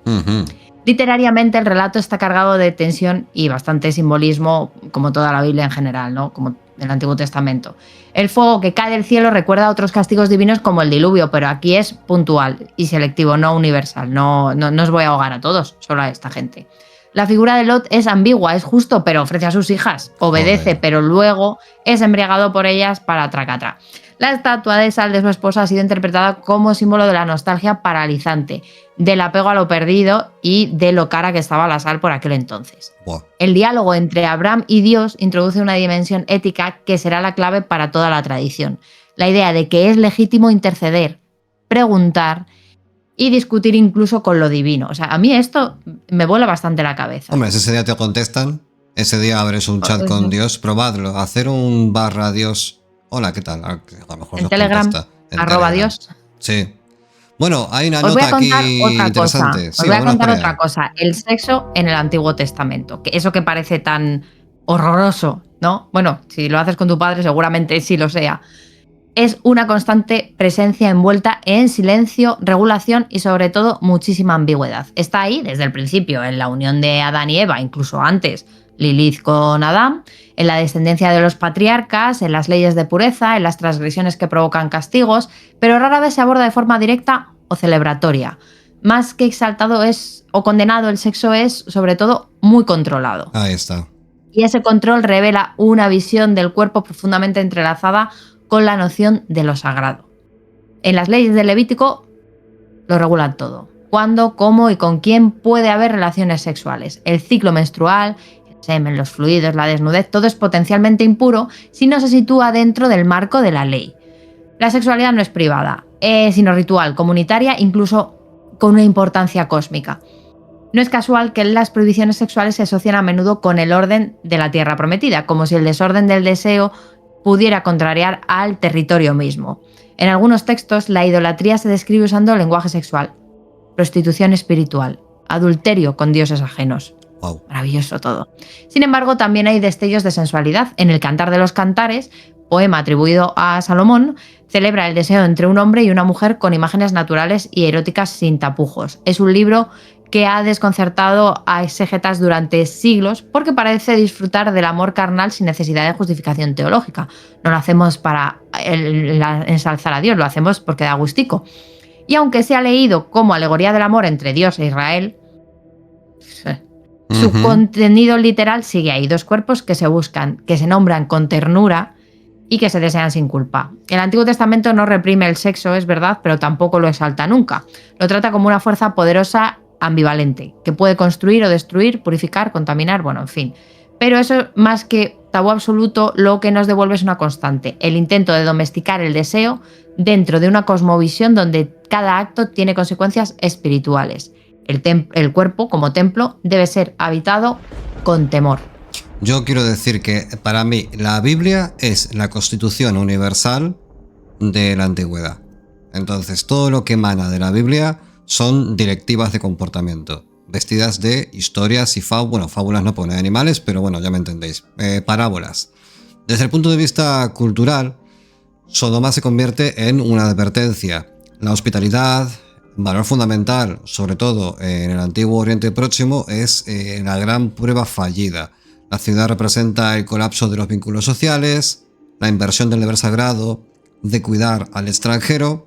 Speaker 1: Literariamente, el relato está cargado de tensión y bastante simbolismo, como toda la Biblia en general, ¿no? Como el Antiguo Testamento. El fuego que cae del cielo recuerda a otros castigos divinos como el diluvio, pero aquí es puntual y selectivo, no universal. No os voy a ahogar a todos, solo a esta gente. La figura de Lot es ambigua, es justo, pero ofrece a sus hijas. Obedece, pero luego es embriagado por ellas para tracatra. La estatua de sal de su esposa ha sido interpretada como símbolo de la nostalgia paralizante, del apego a lo perdido y de lo cara que estaba la sal por aquel entonces.
Speaker 2: Wow.
Speaker 1: El diálogo entre Abraham y Dios introduce una dimensión ética que será la clave para toda la tradición. La idea de que es legítimo interceder, preguntar y discutir incluso con lo divino. O sea, a mí esto me vuela bastante la cabeza.
Speaker 2: Hombre, si ese día te contestan, ese día abres un chat con Dios, probadlo, hacer un /Dios. Hola, ¿qué tal? A lo mejor
Speaker 1: en Telegram, @Dios.
Speaker 2: Sí. Bueno, hay una nota aquí interesante.
Speaker 1: Os voy a contar otra cosa. El sexo en el Antiguo Testamento. Que eso que parece tan horroroso, ¿no? Bueno, si lo haces con tu padre seguramente sí lo sea. Es una constante presencia envuelta en silencio, regulación y sobre todo muchísima ambigüedad. Está ahí desde el principio, en la unión de Adán y Eva, incluso antes, Lilith con Adán, en la descendencia de los patriarcas, en las leyes de pureza, en las transgresiones que provocan castigos, pero rara vez se aborda de forma directa o celebratoria. Más que exaltado o condenado, el sexo es, sobre todo, muy controlado.
Speaker 2: Ahí está.
Speaker 1: Y ese control revela una visión del cuerpo profundamente entrelazada con la noción de lo sagrado. En las leyes del Levítico lo regulan todo. Cuándo, cómo y con quién puede haber relaciones sexuales. El ciclo menstrual, el semen, los fluidos, la desnudez, todo es potencialmente impuro si no se sitúa dentro del marco de la ley. La sexualidad no es privada, sino ritual, comunitaria, incluso con una importancia cósmica. No es casual que las prohibiciones sexuales se asocien a menudo con el orden de la tierra prometida, como si el desorden del deseo pudiera contrariar al territorio mismo. En algunos textos, la idolatría se describe usando el lenguaje sexual, prostitución espiritual, adulterio con dioses ajenos.
Speaker 2: Wow.
Speaker 1: Maravilloso todo. Sin embargo, también hay destellos de sensualidad. En el Cantar de los Cantares, poema atribuido a Salomón, celebra el deseo entre un hombre y una mujer con imágenes naturales y eróticas sin tapujos. Es un libro que ha desconcertado a exégetas durante siglos porque parece disfrutar del amor carnal sin necesidad de justificación teológica. No lo hacemos para ensalzar a Dios, lo hacemos porque da gustico. Y aunque se ha leído como alegoría del amor entre Dios e Israel, su contenido literal sigue ahí. Dos cuerpos que se buscan, que se nombran con ternura y que se desean sin culpa. El Antiguo Testamento no reprime el sexo, es verdad, pero tampoco lo exalta nunca. Lo trata como una fuerza poderosa ambivalente, que puede construir o destruir, purificar, contaminar, bueno, en fin. Pero eso, más que tabú absoluto, lo que nos devuelve es una constante, el intento de domesticar el deseo dentro de una cosmovisión donde cada acto tiene consecuencias espirituales. El cuerpo, como templo, debe ser habitado con temor.
Speaker 2: Yo quiero decir que para mí la Biblia es la constitución universal de la antigüedad. Entonces todo lo que emana de la Biblia son directivas de comportamiento, vestidas de historias y fábulas no pone animales, pero bueno, ya me entendéis, parábolas. Desde el punto de vista cultural, Sodoma se convierte en una advertencia. La hospitalidad, valor fundamental, sobre todo en el antiguo Oriente Próximo, es la gran prueba fallida. La ciudad representa el colapso de los vínculos sociales, la inversión del deber sagrado, de cuidar al extranjero.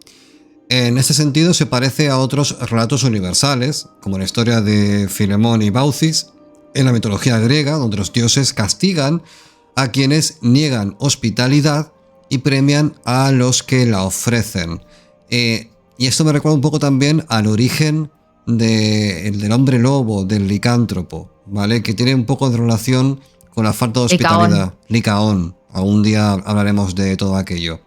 Speaker 2: En este sentido se parece a otros relatos universales, como la historia de Filemón y Baucis, en la mitología griega, donde los dioses castigan a quienes niegan hospitalidad y premian a los que la ofrecen. Y esto me recuerda un poco también al origen del hombre lobo, del licántropo, ¿vale? Que tiene un poco de relación con la falta de hospitalidad. Licaón. Algún día hablaremos de todo aquello.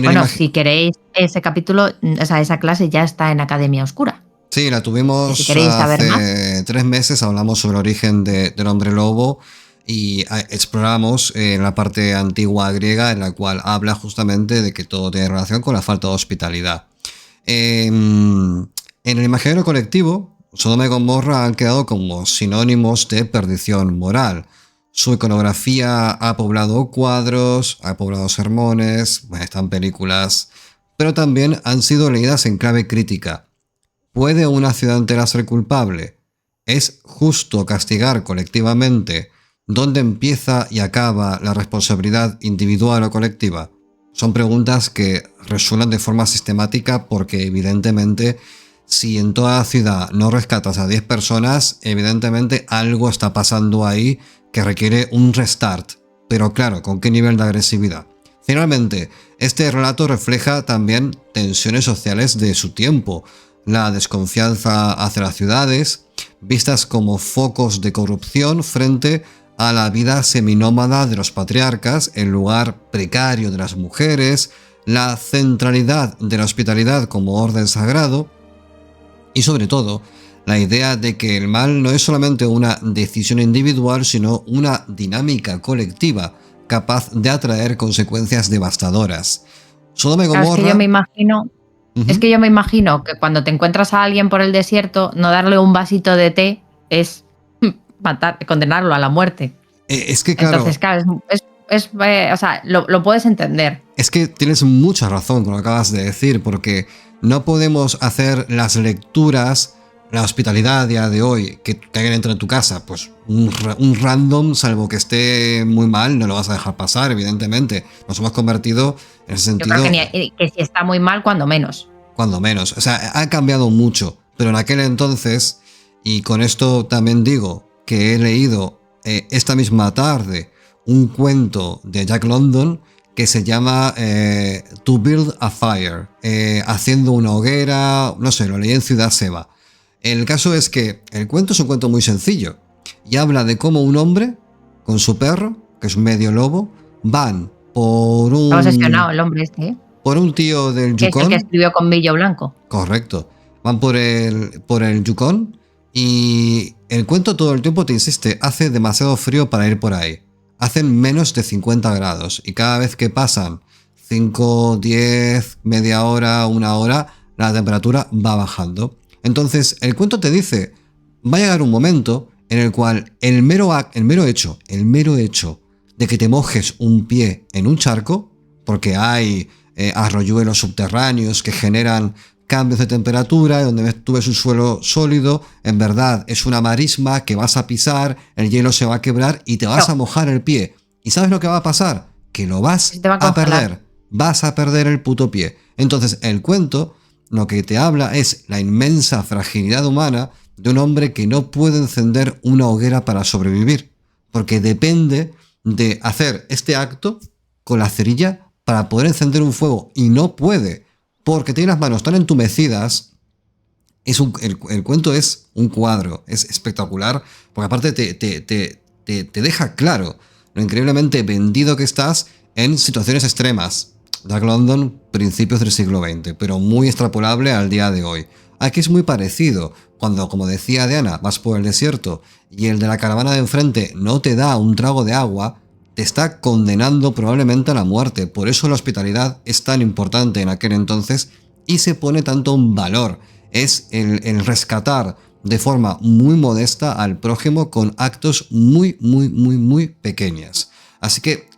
Speaker 1: Bueno, si queréis, ese capítulo, o sea, esa clase ya está en Academia Oscura.
Speaker 2: Sí, la tuvimos
Speaker 1: si queréis saber
Speaker 2: hace
Speaker 1: más.
Speaker 2: 3 meses, hablamos sobre el origen del hombre lobo y exploramos la parte antigua griega en la cual habla justamente de que todo tiene relación con la falta de hospitalidad. En el imaginario colectivo, Sodoma y Gomorra han quedado como sinónimos de perdición moral. Su iconografía ha poblado cuadros, ha poblado sermones, están películas, pero también han sido leídas en clave crítica. ¿Puede una ciudad entera ser culpable? ¿Es justo castigar colectivamente? ¿Dónde empieza y acaba la responsabilidad individual o colectiva? Son preguntas que resuenan de forma sistemática porque evidentemente si en toda la ciudad no rescatas a 10 personas, evidentemente algo está pasando ahí que requiere un restart. Pero claro, ¿con qué nivel de agresividad? Finalmente, este relato refleja también tensiones sociales de su tiempo, la desconfianza hacia las ciudades, vistas como focos de corrupción frente a la vida seminómada de los patriarcas, el lugar precario de las mujeres, la centralidad de la hospitalidad como orden sagrado y sobre todo la idea de que el mal no es solamente una decisión individual sino una dinámica colectiva capaz de atraer consecuencias devastadoras. Sodoma y Gomorra...
Speaker 1: Es que yo me imagino que cuando te encuentras a alguien por el desierto, no darle un vasito de té es condenarlo a la muerte.
Speaker 2: Es que claro...
Speaker 1: Entonces, claro, o sea, lo puedes entender.
Speaker 2: Es que tienes mucha razón con lo que acabas de decir, porque no podemos hacer las lecturas, la hospitalidad a día de hoy, que alguien entre en tu casa, pues un random, salvo que esté muy mal, no lo vas a dejar pasar, evidentemente. Nos hemos convertido en ese sentido...
Speaker 1: Yo creo que si está muy mal, cuando menos.
Speaker 2: Cuando menos. O sea, ha cambiado mucho, pero en aquel entonces, y con esto también digo que he leído esta misma tarde un cuento de Jack London que se llama To Build a Fire, haciendo una hoguera, no sé, lo leí en Ciudad Seba. El caso es que el cuento es un cuento muy sencillo y habla de cómo un hombre con su perro, que es medio lobo, van por un...
Speaker 1: Está obsesionado el hombre este, ¿eh?
Speaker 2: Por un tío del
Speaker 1: Yukon. Que es el que escribió con Millo Blanco.
Speaker 2: Correcto. Van por el Yukon y el cuento todo el tiempo te insiste, hace demasiado frío para ir por ahí. Hacen menos de 50 grados y cada vez que pasan 5, 10, media hora, una hora, la temperatura va bajando. Entonces el cuento te dice, va a llegar un momento en el cual el mero hecho de que te mojes un pie en un charco, porque hay arroyuelos subterráneos que generan cambios de temperatura, donde tú ves un suelo sólido, en verdad es una marisma que vas a pisar, el hielo se va a quebrar y te vas a mojar el pie. ¿Y sabes lo que va a pasar? Que lo vas a perder. Vas a perder el puto pie. Entonces el cuento lo que te habla es la inmensa fragilidad humana de un hombre que no puede encender una hoguera para sobrevivir, porque depende de hacer este acto con la cerilla para poder encender un fuego y no puede porque tiene las manos tan entumecidas. El cuento es un cuadro, es espectacular, porque aparte te deja claro lo increíblemente vendido que estás en situaciones extremas. Jack London, principios del siglo XX, pero muy extrapolable al día de hoy. Aquí es muy parecido, cuando, como decía Diana, vas por el desierto y el de la caravana de enfrente no te da un trago de agua, te está condenando probablemente a la muerte. Por eso la hospitalidad es tan importante en aquel entonces y se pone tanto en valor. Es el rescatar de forma muy modesta al prójimo con actos muy pequeños. Así que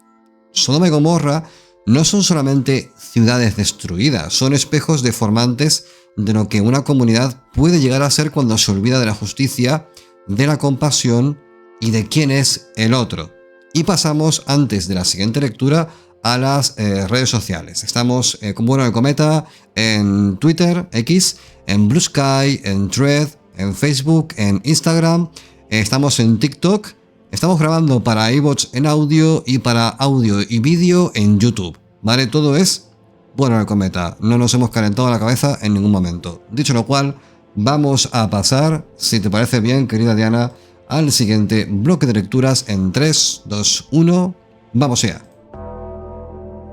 Speaker 2: Sodoma y Gomorra no son solamente ciudades destruidas, son espejos deformantes de lo que una comunidad puede llegar a ser cuando se olvida de la justicia, de la compasión y de quién es el otro. Y pasamos, antes de la siguiente lectura, a las redes sociales. Estamos con Bueno del Cometa en Twitter, X, en Blue Sky, en Thread, en Facebook, en Instagram. Estamos en TikTok. Estamos grabando para iVoox en audio y para audio y vídeo en YouTube. ¿Vale? Todo es Bueno del Cometa. No nos hemos calentado la cabeza en ningún momento. Dicho lo cual, vamos a pasar, si te parece bien, querida Diana, al siguiente bloque de lecturas en 3, 2, 1. ¡Vamos allá!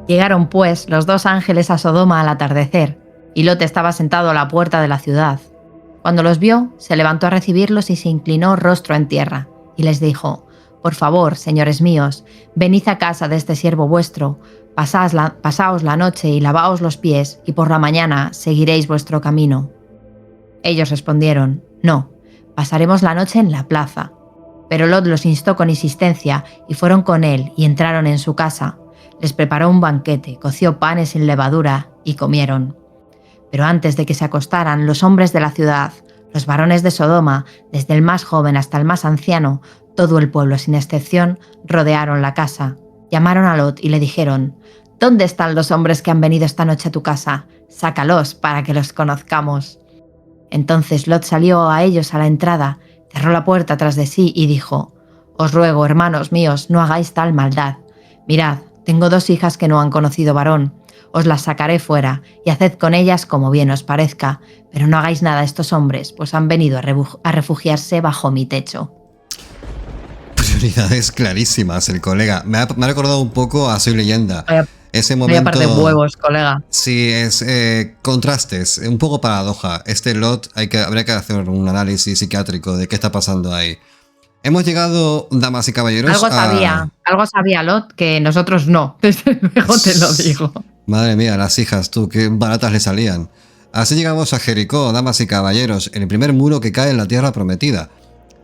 Speaker 1: Llegaron, pues, los dos ángeles a Sodoma al atardecer, y Lot estaba sentado a la puerta de la ciudad. Cuando los vio, se levantó a recibirlos y se inclinó rostro en tierra, y les dijo: «Por favor, señores míos, venid a casa de este siervo vuestro, pasaos la noche y lavaos los pies, y por la mañana seguiréis vuestro camino». Ellos respondieron: «No, pasaremos la noche en la plaza». Pero Lot los instó con insistencia, y fueron con él, y entraron en su casa. Les preparó un banquete, coció panes sin levadura, y comieron. Pero antes de que se acostaran, los hombres de la ciudad, los varones de Sodoma, desde el más joven hasta el más anciano, todo el pueblo sin excepción, rodearon la casa. Llamaron a Lot y le dijeron: «¿Dónde están los hombres que han venido esta noche a tu casa? Sácalos para que los conozcamos». Entonces Lot salió a ellos a la entrada, cerró la puerta tras de sí y dijo: «Os ruego, hermanos míos, no hagáis tal maldad. Mirad, tengo 2 hijas que no han conocido varón. Os las sacaré fuera y haced con ellas como bien os parezca, pero no hagáis nada a estos hombres, pues han venido a refugiarse bajo mi techo».
Speaker 2: Prioridades clarísimas, el colega. Me ha recordado un poco a Soy Leyenda. Ese
Speaker 1: momento.
Speaker 2: momento.
Speaker 1: Vaya par de huevos, colega.
Speaker 2: Sí, es contrastes, un poco paradoja. Este Lot habría que hacer un análisis psiquiátrico de qué está pasando ahí. Hemos llegado, damas y caballeros.
Speaker 1: Algo sabía Lot que nosotros no. Desde luego te lo digo.
Speaker 2: Madre mía, las hijas, tú, qué baratas le salían. Así llegamos a Jericó, damas y caballeros, el primer muro que cae en la tierra prometida.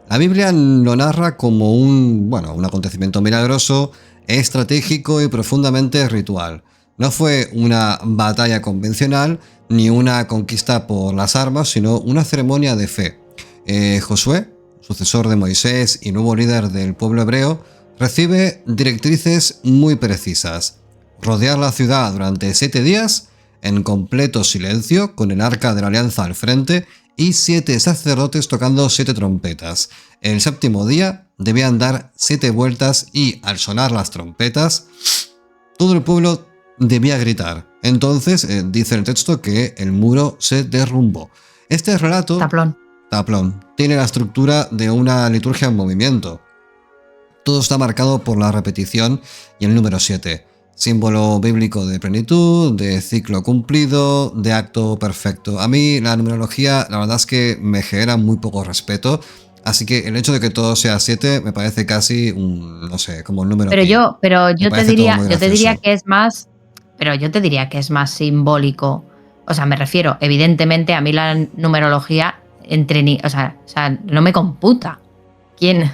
Speaker 2: La Biblia lo narra como un acontecimiento milagroso, estratégico y profundamente ritual. No fue una batalla convencional ni una conquista por las armas, sino una ceremonia de fe. Josué, sucesor de Moisés y nuevo líder del pueblo hebreo, recibe directrices muy precisas. Rodear la ciudad durante 7 días, en completo silencio, con el arca de la alianza al frente y 7 sacerdotes tocando 7 trompetas. El 7º día debían dar 7 vueltas y, al sonar las trompetas, todo el pueblo debía gritar. Entonces, dice el texto que el muro se derrumbó. Este relato... Taplón. Tiene la estructura de una liturgia en movimiento. Todo está marcado por la repetición y el número 7. Símbolo bíblico de plenitud, de ciclo cumplido, de acto perfecto. A mí la numerología, la verdad es que me genera muy poco respeto. Así que el hecho de que todo sea 7 me parece casi como un número.
Speaker 1: Pero yo te diría que es más. Pero yo te diría que es más simbólico. O sea, me refiero, evidentemente, a mí la numerología no me computa. ¿Quién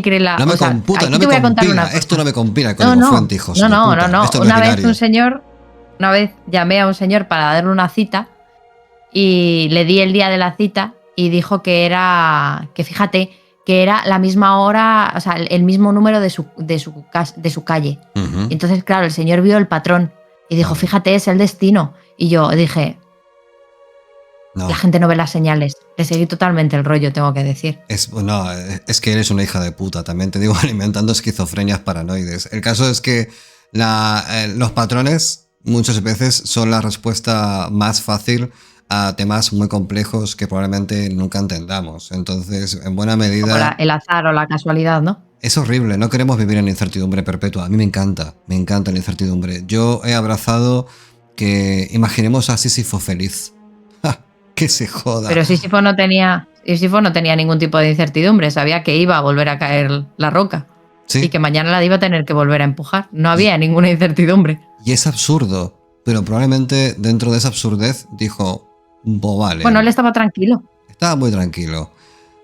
Speaker 1: cree la...
Speaker 2: No me computa, no me compila. Esto no me compila con fuente, hijos.
Speaker 1: No. Una vez llamé a un señor para darle una cita y le di el día de la cita y dijo que era la misma hora, o sea, el mismo número de su calle. Uh-huh. Entonces, claro, el señor vio el patrón y dijo: fíjate, es el destino. Y yo dije... La gente no ve las señales. Le seguí totalmente el rollo, tengo que decir.
Speaker 2: Es que eres una hija de puta, también te digo, alimentando esquizofrenias paranoides. El caso es que los patrones muchas veces son la respuesta más fácil a temas muy complejos que probablemente nunca entendamos. Entonces, en buena medida...
Speaker 1: El azar o la casualidad, ¿no?
Speaker 2: Es horrible, no queremos vivir en incertidumbre perpetua. A mí me encanta la incertidumbre. Yo he abrazado que imaginemos a Sísifo feliz. ¡Ja! ¡Que se joda!
Speaker 1: Pero Sísifo no tenía ningún tipo de incertidumbre, sabía que iba a volver a caer la roca. ¿Sí? Y que mañana la iba a tener que volver a empujar. No había ninguna incertidumbre.
Speaker 2: Y es absurdo, pero probablemente dentro de esa absurdez dijo, vale.
Speaker 1: Bueno, él estaba tranquilo.
Speaker 2: Estaba muy tranquilo.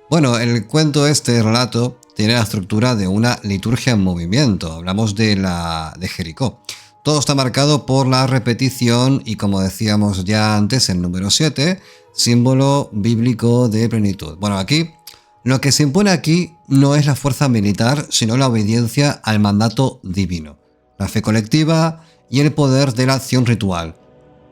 Speaker 2: Bueno, el cuento relato, tiene la estructura de una liturgia en movimiento. Hablamos de Jericó. Todo está marcado por la repetición y, como decíamos ya antes, el número 7, símbolo bíblico de plenitud. Bueno, aquí, lo que se impone aquí no es la fuerza militar, sino la obediencia al mandato divino, la fe colectiva y el poder de la acción ritual.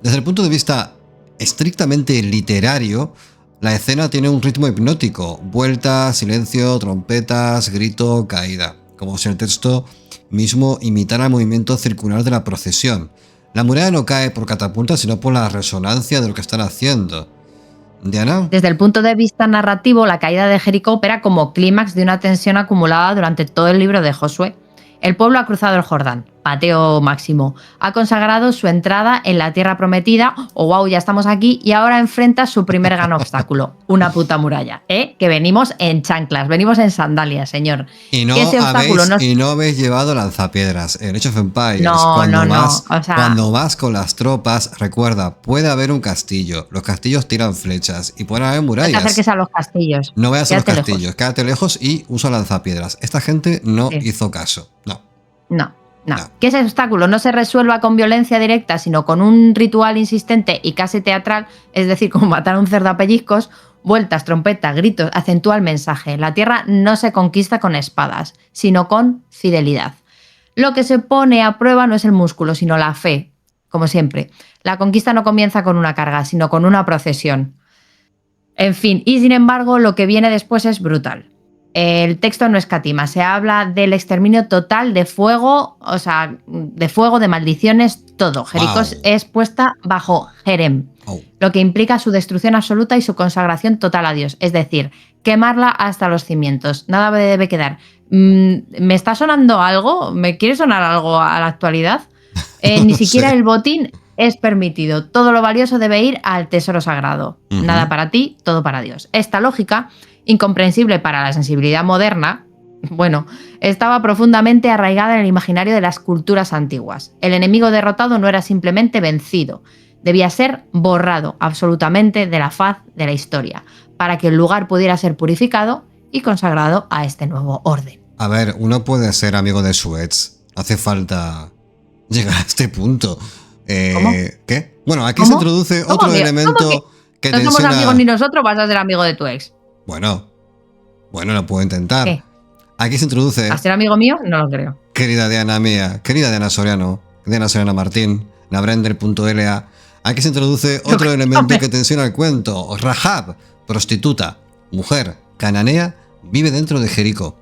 Speaker 2: Desde el punto de vista estrictamente literario, la escena tiene un ritmo hipnótico, vuelta, silencio, trompetas, grito, caída, como si el texto mismo imitara el movimiento circular de la procesión. La muralla no cae por catapulta, sino por la resonancia de lo que están haciendo. ¿Diana?
Speaker 1: Desde el punto de vista narrativo, la caída de Jericó opera como clímax de una tensión acumulada durante todo el libro de Josué. El pueblo ha cruzado el Jordán, pateo máximo, ha consagrado su entrada en la tierra prometida, wow, ya estamos aquí, y ahora enfrenta su primer gran obstáculo, una puta muralla, que venimos en chanclas, venimos en sandalias, señor.
Speaker 2: Y no habéis llevado lanzapiedras. En Age of Empires, cuando vas con las tropas, recuerda, puede haber un castillo, los castillos tiran flechas y pueden haber murallas.
Speaker 1: No te acerques a los castillos.
Speaker 2: No veas a los castillos, quédate lejos y usa lanzapiedras. Esta gente no hizo caso.
Speaker 1: No. Que ese obstáculo no se resuelva con violencia directa, sino con un ritual insistente y casi teatral, es decir, como matar a un cerdo a pellizcos, vueltas, trompetas, gritos, acentúa el mensaje. La tierra no se conquista con espadas, sino con fidelidad. Lo que se pone a prueba no es el músculo, sino la fe, como siempre. La conquista no comienza con una carga, sino con una procesión. En fin, y sin embargo, lo que viene después es brutal. El texto no escatima, se habla del exterminio total de fuego, de maldiciones, todo. Jericó es puesta bajo Jerem, lo que implica su destrucción absoluta y su consagración total a Dios, es decir, quemarla hasta los cimientos. Nada debe quedar. ¿Me está sonando algo? ¿Me quiere sonar algo a la actualidad? Ni siquiera el botín es permitido. Todo lo valioso debe ir al tesoro sagrado. Nada para ti, todo para Dios. Esta lógica, incomprensible para la sensibilidad moderna, estaba profundamente arraigada en el imaginario de las culturas antiguas. El enemigo derrotado no era simplemente vencido, debía ser borrado absolutamente de la faz de la historia, para que el lugar pudiera ser purificado y consagrado a este nuevo orden.
Speaker 2: A ver, uno puede ser amigo de su ex, hace falta llegar a este punto.
Speaker 1: ¿Cómo?
Speaker 2: ¿Qué? Bueno, aquí se introduce otro elemento que tensiona...
Speaker 1: No somos amigos ni nosotros, vas a ser amigo de tu ex.
Speaker 2: Bueno, lo puedo intentar.
Speaker 1: ¿Qué?
Speaker 2: Aquí se introduce...
Speaker 1: ¿A ser amigo mío? No lo creo.
Speaker 2: Querida Diana mía, querida Diana Soriano, Diana Soriano Martín, Nabrender.la, aquí se introduce otro elemento que tensiona el cuento. Rahab, prostituta, mujer, cananea, vive dentro de Jericó,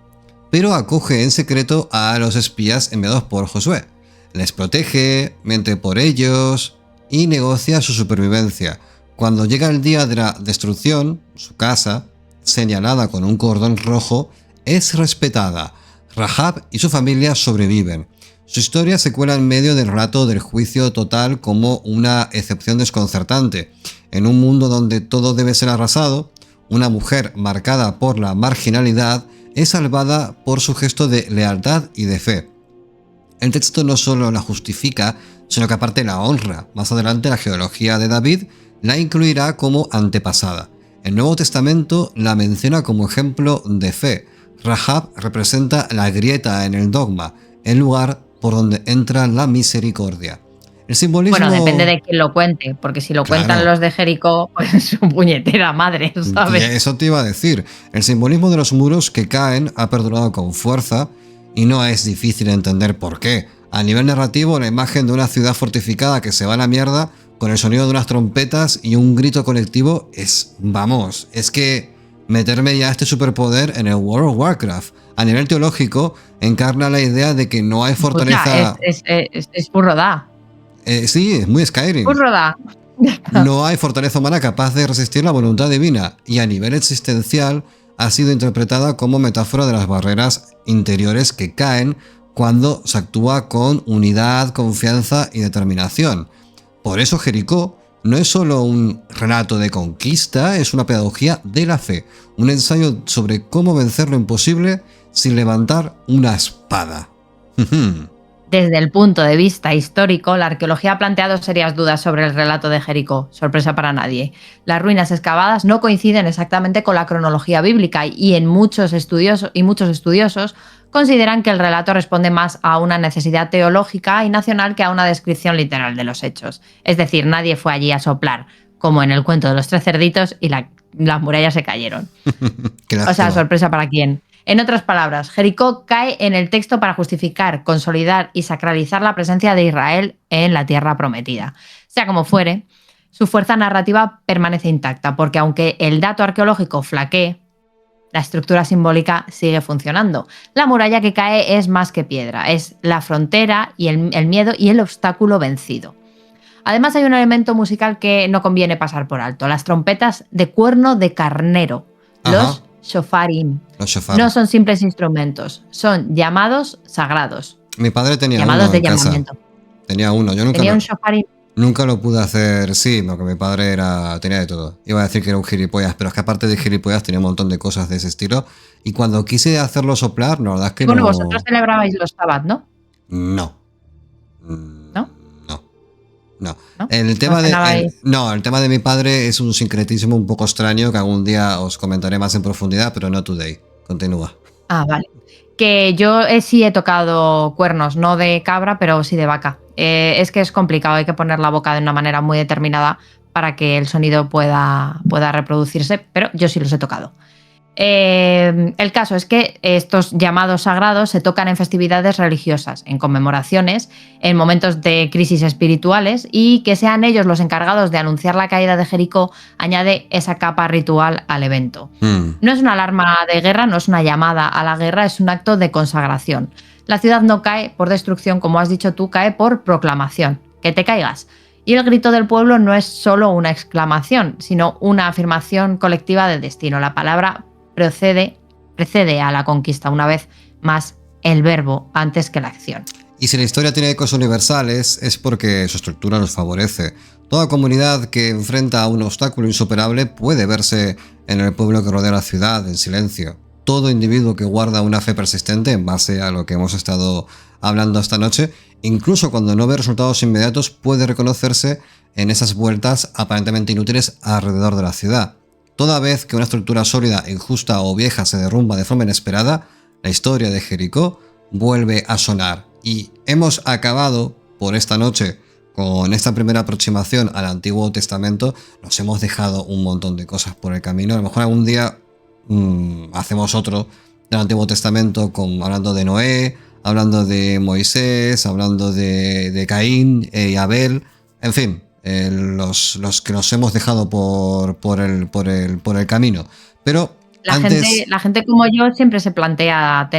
Speaker 2: pero acoge en secreto a los espías enviados por Josué. Les protege, miente por ellos y negocia su supervivencia. Cuando llega el día de la destrucción, su casa, señalada con un cordón rojo, es respetada. Rahab y su familia sobreviven. Su historia se cuela en medio del relato del juicio total como una excepción desconcertante. En un mundo donde todo debe ser arrasado, una mujer marcada por la marginalidad es salvada por su gesto de lealtad y de fe. El texto no solo la justifica, sino que aparte la honra. Más adelante la genealogía de David la incluirá como antepasada. El Nuevo Testamento la menciona como ejemplo de fe. Rahab representa la grieta en el dogma, el lugar por donde entra la misericordia. El simbolismo...
Speaker 1: Bueno, depende de quién lo cuente, porque si lo cuentan los de Jericó, pues es su puñetera madre, ¿sabes?
Speaker 2: Eso te iba a decir. El simbolismo de los muros que caen ha perdurado con fuerza y no es difícil entender por qué. A nivel narrativo, la imagen de una ciudad fortificada que se va a la mierda con el sonido de unas trompetas y un grito colectivo es, vamos, es que meterme ya este superpoder en el World of Warcraft. A nivel teológico, encarna la idea de que no hay fortaleza...
Speaker 1: Es Furrodá.
Speaker 2: Sí, es muy Skyrim.
Speaker 1: Furrodá.
Speaker 2: No hay fortaleza humana capaz de resistir la voluntad divina, y a nivel existencial ha sido interpretada como metáfora de las barreras interiores que caen cuando se actúa con unidad, confianza y determinación. Por eso Jericó no es solo un relato de conquista, es una pedagogía de la fe, un ensayo sobre cómo vencer lo imposible sin levantar una espada.
Speaker 1: Desde el punto de vista histórico, la arqueología ha planteado serias dudas sobre el relato de Jericó, sorpresa para nadie. Las ruinas excavadas no coinciden exactamente con la cronología bíblica y muchos estudiosos consideran que el relato responde más a una necesidad teológica y nacional que a una descripción literal de los hechos. Es decir, nadie fue allí a soplar, como en el cuento de los 3 cerditos, y las murallas se cayeron. O sea, sorpresa para quién. En otras palabras, Jericó cae en el texto para justificar, consolidar y sacralizar la presencia de Israel en la tierra prometida. Sea como fuere, su fuerza narrativa permanece intacta, porque aunque el dato arqueológico flaquee, la estructura simbólica sigue funcionando. La muralla que cae es más que piedra, es la frontera y el miedo y el obstáculo vencido. Además, hay un elemento musical que no conviene pasar por alto: las trompetas de cuerno de carnero, los shofarim. No son simples instrumentos, son llamados sagrados.
Speaker 2: Mi padre tenía
Speaker 1: llamados
Speaker 2: uno en casa. Tenía uno. Yo
Speaker 1: tenía un shofarim.
Speaker 2: Nunca lo pude hacer, sí, porque mi padre tenía de todo. Iba a decir que era un gilipollas, pero es que aparte de gilipollas tenía un montón de cosas de ese estilo. Y cuando quise hacerlo soplar, la verdad es que
Speaker 1: bueno, vosotros celebrabais los sábados, ¿no?
Speaker 2: No.
Speaker 1: ¿No?
Speaker 2: No. El tema de mi padre es un sincretismo un poco extraño que algún día os comentaré más en profundidad, pero no today. Continúa.
Speaker 1: Ah, vale. Que yo sí he tocado cuernos, no de cabra, pero sí de vaca. Es que es complicado, hay que poner la boca de una manera muy determinada para que el sonido pueda reproducirse, pero yo sí los he tocado. El caso es que estos llamados sagrados se tocan en festividades religiosas, en conmemoraciones, en momentos de crisis espirituales, y que sean ellos los encargados de anunciar la caída de Jericó añade esa capa ritual al evento. No es una alarma de guerra, no es una llamada a la guerra, es un acto de consagración. La ciudad no cae por destrucción, como has dicho tú, cae por proclamación. Que te caigas. Y el grito del pueblo no es solo una exclamación, sino una afirmación colectiva de destino. La palabra precede a la conquista, una vez más el verbo antes que la acción.
Speaker 2: Y si la historia tiene ecos universales, es porque su estructura nos favorece. Toda comunidad que enfrenta a un obstáculo insuperable puede verse en el pueblo que rodea la ciudad, en silencio. Todo individuo que guarda una fe persistente, en base a lo que hemos estado hablando esta noche, incluso cuando no ve resultados inmediatos, puede reconocerse en esas vueltas aparentemente inútiles alrededor de la ciudad. Toda vez que una estructura sólida, injusta o vieja se derrumba de forma inesperada, la historia de Jericó vuelve a sonar. Y hemos acabado por esta noche con esta primera aproximación al Antiguo Testamento. Nos hemos dejado un montón de cosas por el camino. A lo mejor algún día hacemos otro del Antiguo Testamento hablando de Noé, hablando de Moisés, hablando de Caín y Abel, en fin, los que nos hemos dejado por el camino. Pero
Speaker 1: la gente como yo siempre se plantea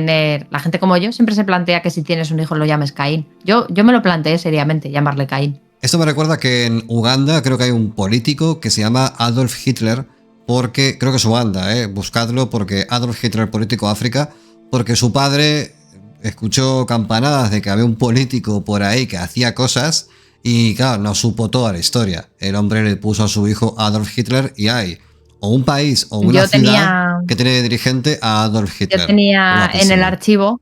Speaker 1: que si tienes un hijo lo llames Caín. Yo me lo planteé seriamente, llamarle Caín.
Speaker 2: Esto me recuerda que en Uganda creo que hay un político que se llama Adolf Hitler, porque creo que es Uganda, buscadlo, porque Adolf Hitler, político de África, porque su padre escuchó campanadas de que había un político por ahí que hacía cosas y claro, no supo toda la historia. El hombre le puso a su hijo Adolf Hitler y hay o un país o una ciudad que tiene de dirigente a Adolf Hitler.
Speaker 1: Yo tenía en el archivo,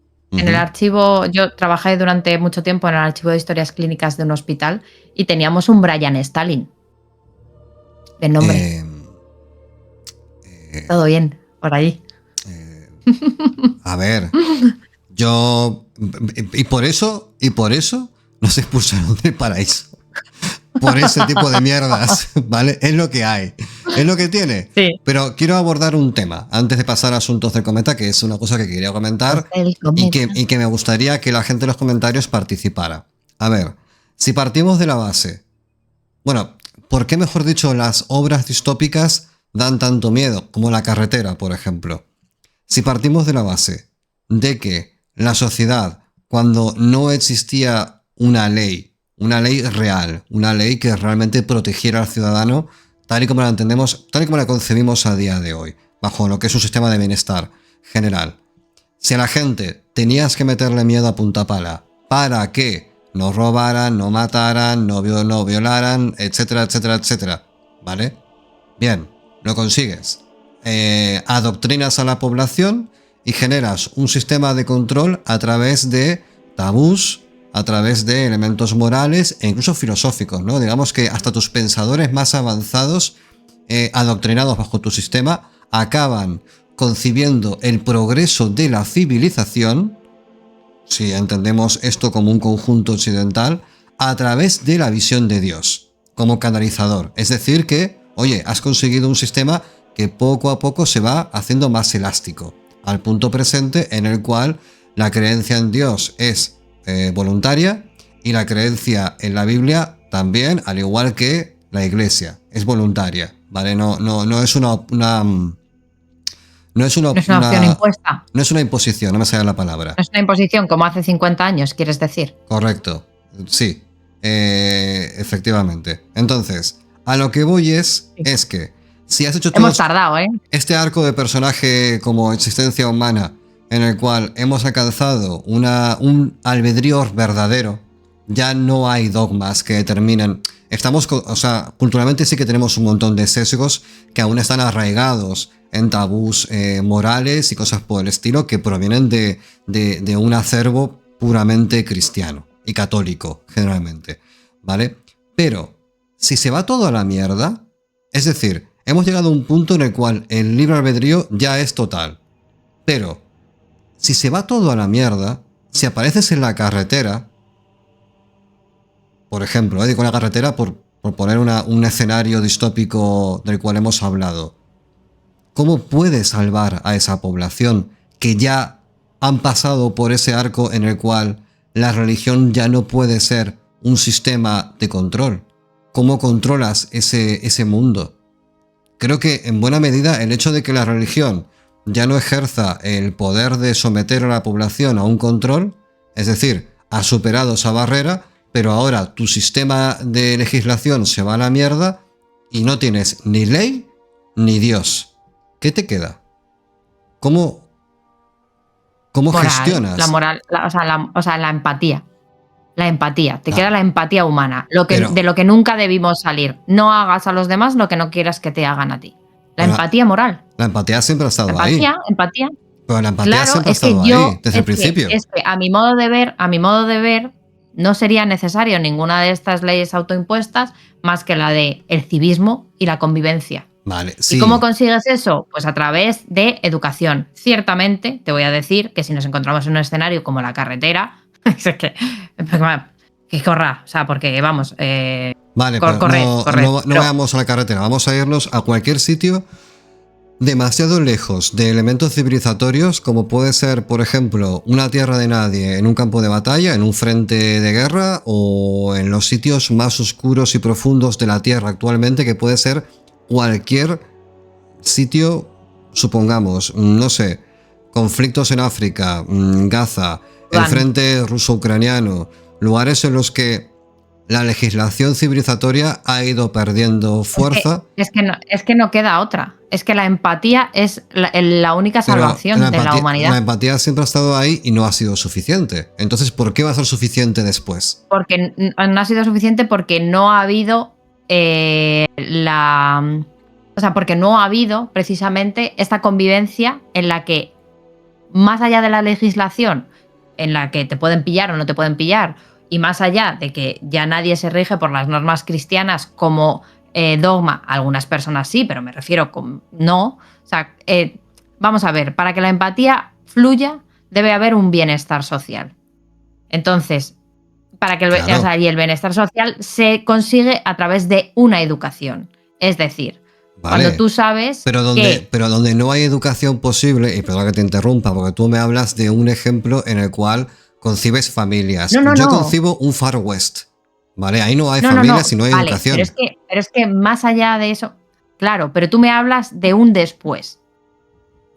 Speaker 1: yo trabajé durante mucho tiempo en el archivo de historias clínicas de un hospital y teníamos un Brian Stalin de nombre. Todo bien, por ahí.
Speaker 2: A ver, y por eso nos expulsaron del paraíso. Por ese tipo de mierdas, ¿vale? Es lo que hay, es lo que tiene.
Speaker 1: Sí.
Speaker 2: Pero quiero abordar un tema antes de pasar a asuntos del cometa, que es una cosa que quería comentar y que me gustaría que la gente en los comentarios participara. A ver, si partimos de la base, bueno, ¿por qué, mejor dicho, las obras distópicas dan tanto miedo? Como La carretera, por ejemplo. Si partimos de la base de que la sociedad, cuando no existía una ley real, una ley que realmente protegiera al ciudadano, tal y como la entendemos, tal y como la concebimos a día de hoy, bajo lo que es un sistema de bienestar general. Si a la gente tenías que meterle miedo a punta pala para que no robaran, no mataran, no violaran, etcétera, etcétera, etcétera, ¿vale? Bien, lo consigues. Adoctrinas a la población y generas un sistema de control a través de tabús, a través de elementos morales e incluso filosóficos, ¿no? Digamos que hasta tus pensadores más avanzados, adoctrinados bajo tu sistema, acaban concibiendo el progreso de la civilización, si entendemos esto como un conjunto occidental, a través de la visión de Dios, como canalizador. Es decir que, oye, has conseguido un sistema que poco a poco se va haciendo más elástico, al punto presente en el cual la creencia en Dios es voluntaria y la creencia en la Biblia también, al igual que la Iglesia, es voluntaria, ¿vale? No es no es una
Speaker 1: opción impuesta.
Speaker 2: No es una imposición, no me sale la palabra.
Speaker 1: No es una imposición como hace 50 años, ¿quieres decir?
Speaker 2: Correcto, sí, efectivamente. Entonces, a lo que voy es que si has hecho todo
Speaker 1: hemos tardado,
Speaker 2: este arco de personaje como existencia humana, en el cual hemos alcanzado un albedrío verdadero, ya no hay dogmas que determinan. Culturalmente sí que tenemos un montón de sesgos que aún están arraigados en tabús morales y cosas por el estilo que provienen de un acervo puramente cristiano y católico, generalmente, ¿vale? Pero si se va todo a la mierda, es decir, hemos llegado a un punto en el cual el libre albedrío ya es total, pero si se va todo a la mierda, si apareces en la carretera, por ejemplo, digo la carretera por poner un escenario distópico del cual hemos hablado, ¿cómo puedes salvar a esa población que ya han pasado por ese arco en el cual la religión ya no puede ser un sistema de control? ¿Cómo controlas ese mundo? Creo que en buena medida el hecho de que la religión ya no ejerza el poder de someter a la población a un control, es decir, ha superado esa barrera, pero ahora tu sistema de legislación se va a la mierda y no tienes ni ley ni Dios. ¿Qué te queda? ¿Cómo gestionas?
Speaker 1: La moral, la empatía. La empatía. Te queda la empatía humana. De lo que nunca debimos salir. No hagas a los demás lo que no quieras que te hagan a ti. La empatía moral.
Speaker 2: La empatía siempre ha estado ahí.
Speaker 1: Empatía.
Speaker 2: Pero la empatía siempre ha estado ahí, desde el principio.
Speaker 1: Es que a mi modo de ver, no sería necesario ninguna de estas leyes autoimpuestas más que la de el civismo y la convivencia.
Speaker 2: Vale, sí.
Speaker 1: ¿Y cómo consigues eso? Pues a través de educación. Ciertamente, te voy a decir que si nos encontramos en un escenario como la carretera, es que corra, o sea, porque vamos...
Speaker 2: Vale, pero no vayamos a la carretera, vamos a irnos a cualquier sitio demasiado lejos de elementos civilizatorios, como puede ser, por ejemplo, una tierra de nadie en un campo de batalla, en un frente de guerra, o en los sitios más oscuros y profundos de la Tierra actualmente, que puede ser cualquier sitio, supongamos, no sé, conflictos en África, Gaza, el frente ruso-ucraniano, lugares en los que la legislación civilizatoria ha ido perdiendo fuerza.
Speaker 1: Es que no queda otra. Es que la empatía es la única salvación de la humanidad.
Speaker 2: La empatía siempre ha estado ahí y no ha sido suficiente. Entonces, ¿por qué va a ser suficiente después?
Speaker 1: Porque no ha sido suficiente porque no ha habido porque no ha habido precisamente esta convivencia en la que, más allá de la legislación, en la que te pueden pillar o no te pueden pillar, y más allá de que ya nadie se rige por las normas cristianas como dogma, algunas personas sí, pero me refiero con no. O sea, vamos a ver, para que la empatía fluya debe haber un bienestar social. Entonces, para que el bienestar social se consigue a través de una educación. Es decir, cuando tú sabes
Speaker 2: pero donde no hay educación posible, y perdón que te interrumpa, porque tú me hablas de un ejemplo en el cual concibes familias. Yo concibo un Far West, ¿vale? Ahí no hay familia, sino hay
Speaker 1: vale,
Speaker 2: educación.
Speaker 1: Pero es que más allá de eso, claro, pero tú me hablas de un después.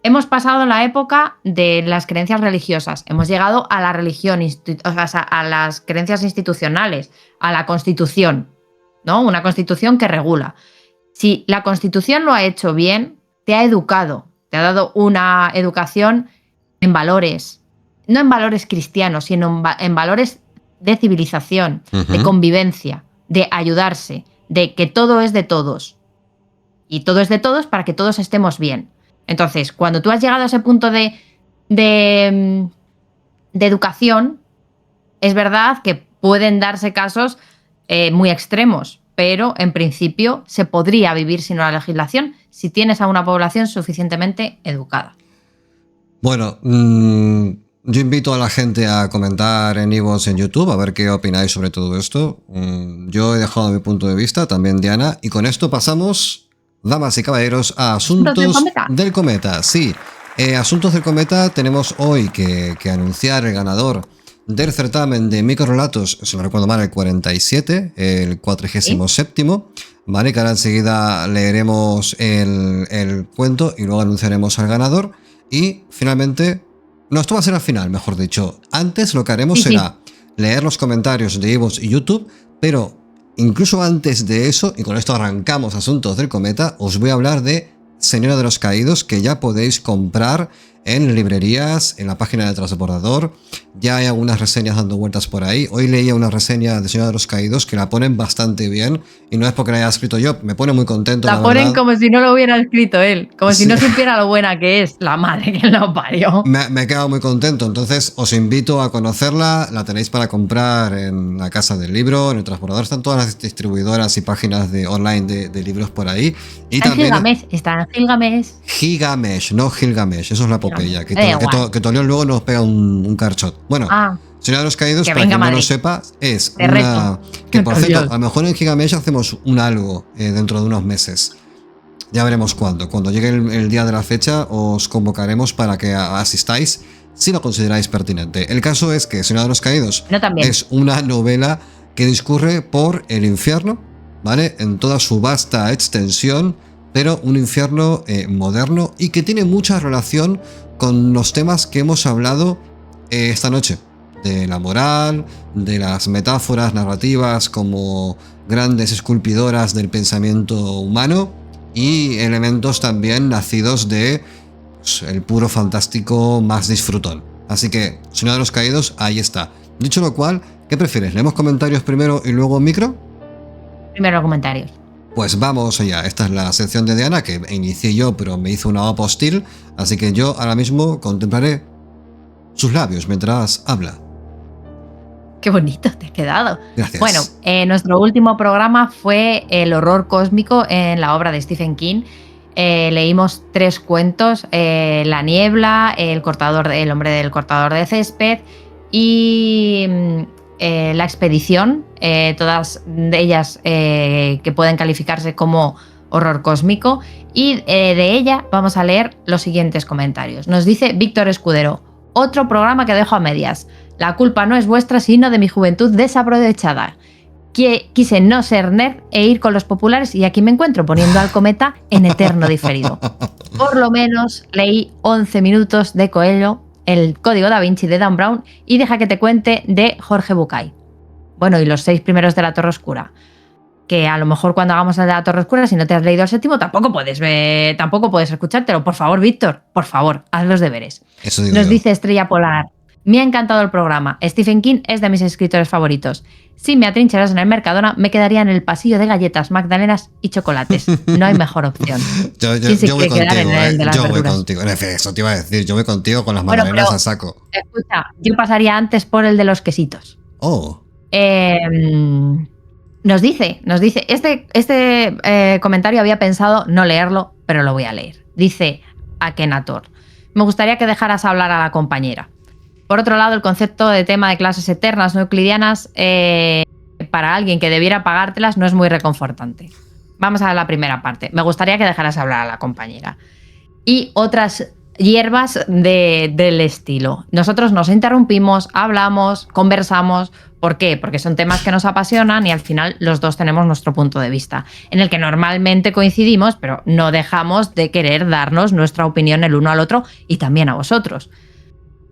Speaker 1: Hemos pasado la época de las creencias religiosas, hemos llegado a la religión, o sea, a las creencias institucionales, a la Constitución, ¿no? Una Constitución que regula. Si la Constitución lo ha hecho bien, te ha educado, te ha dado una educación en valores, no en valores cristianos, sino en valores de civilización, de convivencia, de ayudarse, de que todo es de todos. Y todo es de todos para que todos estemos bien. Entonces, cuando tú has llegado a ese punto de educación, es verdad que pueden darse casos muy extremos, pero en principio se podría vivir sin una legislación si tienes a una población suficientemente educada.
Speaker 2: Bueno, yo invito a la gente a comentar en iVoox, en YouTube, a ver qué opináis sobre todo esto. Yo he dejado mi punto de vista, también Diana, y con esto pasamos, damas y caballeros, a Asuntos del Cometa. Sí, Asuntos del Cometa, tenemos hoy que anunciar el ganador del certamen de microrelatos, si no recuerdo mal, el 47, el 47º, ¿vale? Que ahora enseguida leeremos el cuento y luego anunciaremos al ganador. Y finalmente, no, esto va a ser al final, mejor dicho. Antes lo que haremos será leer los comentarios de iVoox y YouTube, pero incluso antes de eso, y con esto arrancamos Asuntos del Cometa, os voy a hablar de Señora de los Caídos, que ya podéis comprar en librerías, en la página de Transbordador. Ya hay algunas reseñas dando vueltas por ahí. Hoy leía una reseña de Señora de los Caídos que la ponen bastante bien, y no es porque la haya escrito yo, me pone muy contento.
Speaker 1: La ponen verdad, como si no lo hubiera escrito él, como si no supiera lo buena que es, la madre que lo parió.
Speaker 2: Me he quedado muy contento, entonces os invito a conocerla. La tenéis para comprar en la Casa del Libro, en el Transbordador. Están todas las distribuidoras y páginas online de libros por ahí. Y
Speaker 1: está también en Gilgamesh, está en Gilgamesh.
Speaker 2: Gilgamesh, no Gilgamesh, eso es la Popeya, que Tolión luego nos pega un carchot. Bueno, Señora de los Caídos, para quien no lo sepa, es una... Que por cierto, a lo mejor en Gilgamesh hacemos un algo dentro de unos meses. Ya veremos cuándo. Cuando llegue el día de la fecha, os convocaremos para que asistáis si lo consideráis pertinente. El caso es que Señora de los Caídos es una novela que discurre por el infierno, ¿vale? En toda su vasta extensión, pero un infierno moderno y que tiene mucha relación con los temas que hemos hablado esta noche. De la moral, de las metáforas narrativas como grandes esculpidoras del pensamiento humano y elementos también nacidos de el puro fantástico más disfrutón. Así que, Señor de los Caídos, ahí está. Dicho lo cual, ¿qué prefieres? ¿Leemos comentarios primero y luego micro?
Speaker 1: Primero comentarios.
Speaker 2: Pues vamos allá. Esta es la sección de Diana que inicié yo, pero me hizo una OPA hostil, así que yo ahora mismo contemplaré sus labios mientras habla.
Speaker 1: Qué bonito te has quedado.
Speaker 2: Gracias.
Speaker 1: Bueno, nuestro último programa fue el horror cósmico en la obra de Stephen King. Leímos 3 cuentos, La niebla, el hombre del cortador de césped y La expedición, todas de ellas que pueden calificarse como horror cósmico. Y de ella vamos a leer los siguientes comentarios. Nos dice Víctor Escudero: otro programa que dejo a medias. La culpa no es vuestra, sino de mi juventud desaprovechada. Quise no ser nerd e ir con los populares y aquí me encuentro poniendo al cometa en eterno diferido. Por lo menos leí 11 minutos de Coelho, El Código Da Vinci de Dan Brown y Deja que te cuente de Jorge Bucay. Bueno, y los 6 primeros de La Torre Oscura. Que a lo mejor cuando hagamos el de La Torre Oscura, si no te has leído el 7º, tampoco puedes escuchártelo. Por favor, Víctor, por favor, haz los deberes. Nos dice Estrella Polar: me ha encantado el programa. Stephen King es de mis escritores favoritos. Si me atrincheras en el Mercadona, me quedaría en el pasillo de galletas, magdalenas y chocolates. No hay mejor opción.
Speaker 2: Yo voy contigo, yo voy contigo. Eso te iba a decir, yo voy contigo con las magdalenas a saco.
Speaker 1: Escucha, yo pasaría antes por el de los quesitos.
Speaker 2: Oh.
Speaker 1: Nos dice, este comentario había pensado no leerlo, pero lo voy a leer. Dice Akenator: me gustaría que dejaras hablar a la compañera. Por otro lado, el concepto de tema de clases eternas no euclidianas para alguien que debiera pagártelas no es muy reconfortante. Vamos a la primera parte. Me gustaría que dejaras hablar a la compañera. Y otras hierbas del estilo. Nosotros nos interrumpimos, hablamos, conversamos. ¿Por qué? Porque son temas que nos apasionan y al final los dos tenemos nuestro punto de vista, en el que normalmente coincidimos, pero no dejamos de querer darnos nuestra opinión el uno al otro y también a vosotros.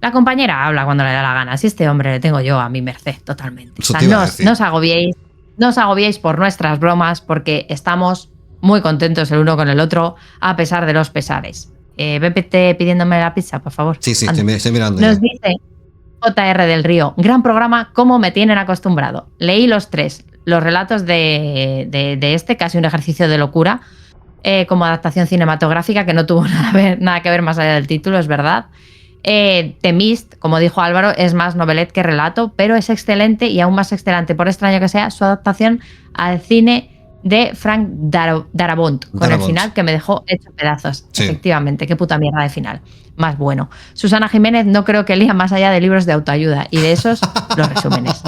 Speaker 1: La compañera habla cuando le da la gana. Si este hombre le tengo yo a mi merced totalmente. O sea, no os agobiéis por nuestras bromas porque estamos muy contentos el uno con el otro a pesar de los pesares. Vete pidiéndome la pizza, por favor.
Speaker 2: Sí, estoy mirando.
Speaker 1: Nos dice JR del Río, gran programa, ¿cómo me tienen acostumbrado? Leí los relatos de este, casi un ejercicio de locura, como adaptación cinematográfica, que no tuvo nada que ver más allá del título, es verdad. The Mist, como dijo Álvaro, es más novelet que relato, pero es excelente y aún más excelente, por extraño que sea, su adaptación al cine de Frank Darabont, con el final que me dejó hecho pedazos. Sí. Efectivamente, qué puta mierda de final. Más bueno. Susana Jiménez no creo que lea más allá de libros de autoayuda y de esos los resúmenes.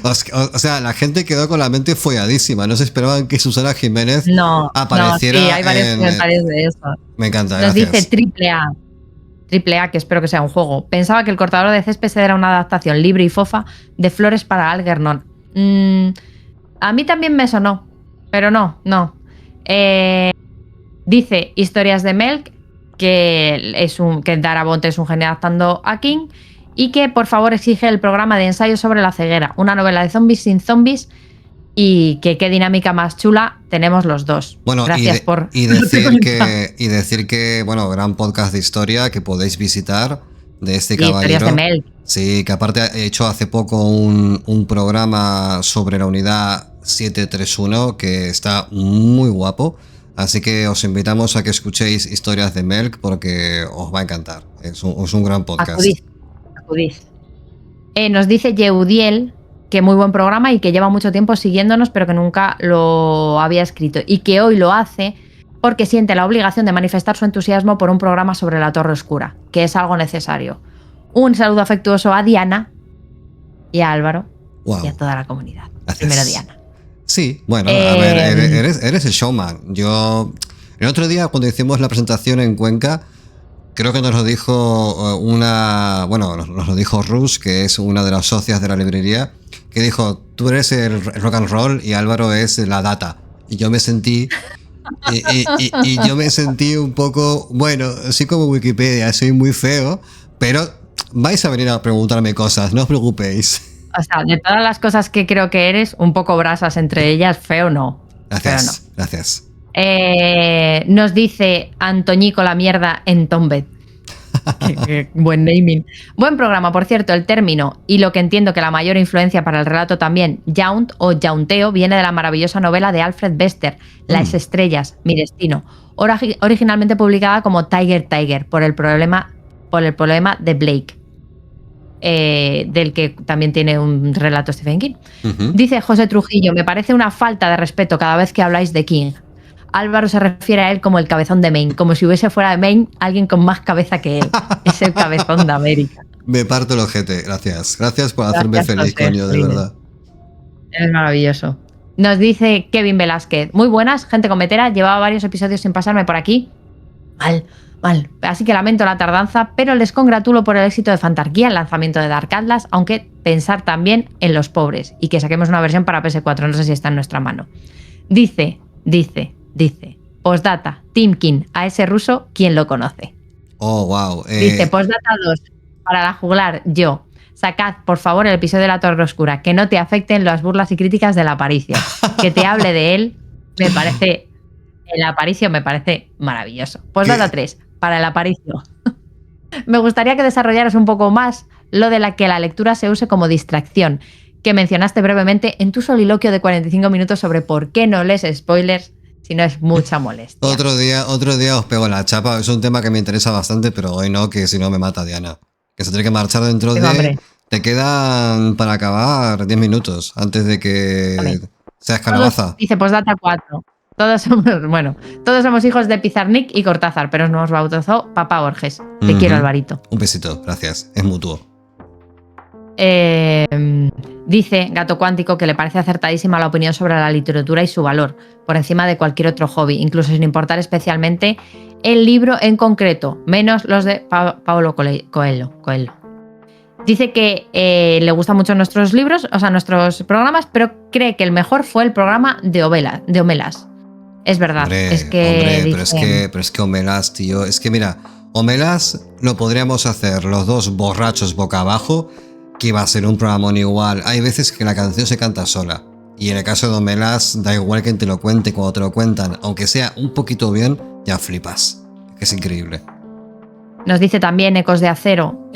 Speaker 2: O sea, la gente quedó con la mente folladísima. No se esperaban que Susana Jiménez apareciera.
Speaker 1: No, sí, hay varios comentarios de eso.
Speaker 2: Me encanta,
Speaker 1: Nos
Speaker 2: gracias.
Speaker 1: dice Triple A, que espero que sea un juego. Pensaba que El cortador de césped era una adaptación libre y fofa de Flores para Algernon. A mí también me sonó, pero no. Dice Historias de Melk, que Darabont es un genio adaptando a King, y que por favor exige el programa de ensayo sobre la ceguera, una novela de zombies sin zombies, y que qué dinámica más chula tenemos los dos.
Speaker 2: Bueno,
Speaker 1: gracias
Speaker 2: y decir que, bueno, gran podcast de historia que podéis visitar de este caballero.
Speaker 1: Historias de Melk.
Speaker 2: Sí, que aparte he hecho hace poco un programa sobre la unidad 731 que está muy guapo. Así que os invitamos a que escuchéis Historias de Melk porque os va a encantar. Es un gran podcast.
Speaker 1: Acudid. Nos dice Yeudiel que muy buen programa y que lleva mucho tiempo siguiéndonos, pero que nunca lo había escrito y que hoy lo hace porque siente la obligación de manifestar su entusiasmo por un programa sobre la Torre Oscura, que es algo necesario. Un saludo afectuoso a Diana y a Álvaro y a toda la comunidad.
Speaker 2: Gracias.
Speaker 1: Primero Diana.
Speaker 2: Sí, bueno, a ver, eres el showman. El otro día cuando hicimos la presentación en Cuenca, creo que nos lo dijo nos lo dijo Rush, que es una de las socias de la librería, que dijo, tú eres el rock and roll y Álvaro es la data. Y yo me sentí un poco, bueno, así como Wikipedia, soy muy feo, pero vais a venir a preguntarme cosas, no os preocupéis.
Speaker 1: O sea, de todas las cosas que creo que eres, un poco brasas entre ellas, feo no.
Speaker 2: Gracias, gracias.
Speaker 1: Nos dice Antoñico la mierda en Tombed. Buen naming. Buen programa, por cierto, el término y lo que entiendo que la mayor influencia para el relato también, jaunt o jaunteo, viene de la maravillosa novela de Alfred Bester, Las estrellas, mi destino, originalmente publicada como Tiger, por el problema de Blake. Del que también tiene un relato Stephen King. Dice José Trujillo, me parece una falta de respeto cada vez que habláis de King. Álvaro se refiere a él como el cabezón de Maine, como si hubiese fuera de Maine alguien con más cabeza que él. Es el cabezón de América.
Speaker 2: Me parto el ojete, gracias. Gracias por hacerme feliz, coño, de verdad.
Speaker 1: Es maravilloso. Nos dice Kevin Velázquez, muy buenas, gente cometera, llevaba varios episodios sin pasarme por aquí. Mal. Así que lamento la tardanza, pero les congratulo por el éxito de Fantarquía, el lanzamiento de Dark Atlas, aunque pensar también en los pobres y que saquemos una versión para PS4, no sé si está en nuestra mano. Dice, postdata, Tim King, a ese ruso, ¿quién lo conoce?
Speaker 2: Oh, wow.
Speaker 1: Dice, postdata 2, para la juglar, yo. Sacad, por favor, el episodio de la Torre Oscura, que no te afecten las burlas y críticas del Aparicio. Que te hable de él, me parece... El Aparicio me parece maravilloso. Postdata 3, para el Aparicio. Me gustaría que desarrollaras un poco más lo de que la lectura se use como distracción, que mencionaste brevemente en tu soliloquio de 45 minutos sobre por qué no lees spoilers si no es mucha molestia.
Speaker 2: Otro día os pego la chapa. Es un tema que me interesa bastante, pero hoy no, que si no me mata Diana. Que se tiene que marchar dentro de... Hombre. Te quedan para acabar 10 minutos antes de que seas calabaza.
Speaker 1: Dice postdata 4. Todos somos hijos de Pizarnik y Cortázar, pero nos bautizó Papá Borges. Te quiero, Alvarito.
Speaker 2: Un besito, gracias. Es mutuo.
Speaker 1: Dice Gato Cuántico que le parece acertadísima la opinión sobre la literatura y su valor, por encima de cualquier otro hobby, incluso sin importar especialmente el libro en concreto, menos los de Paulo Coelho. Dice que le gustan mucho nuestros libros, o sea, nuestros programas, pero cree que el mejor fue el programa de Omelas. Es verdad.
Speaker 2: Hombre,
Speaker 1: es que dice...
Speaker 2: pero es que Omelas, tío, es que mira, Omelas lo podríamos hacer los dos borrachos boca abajo, que iba a ser un programón igual. Hay veces que la canción se canta sola. Y en el caso de Omelas, da igual quien te lo cuente, cuando te lo cuentan, aunque sea un poquito bien, ya flipas. Es increíble.
Speaker 1: Nos dice también Ecos de Acero,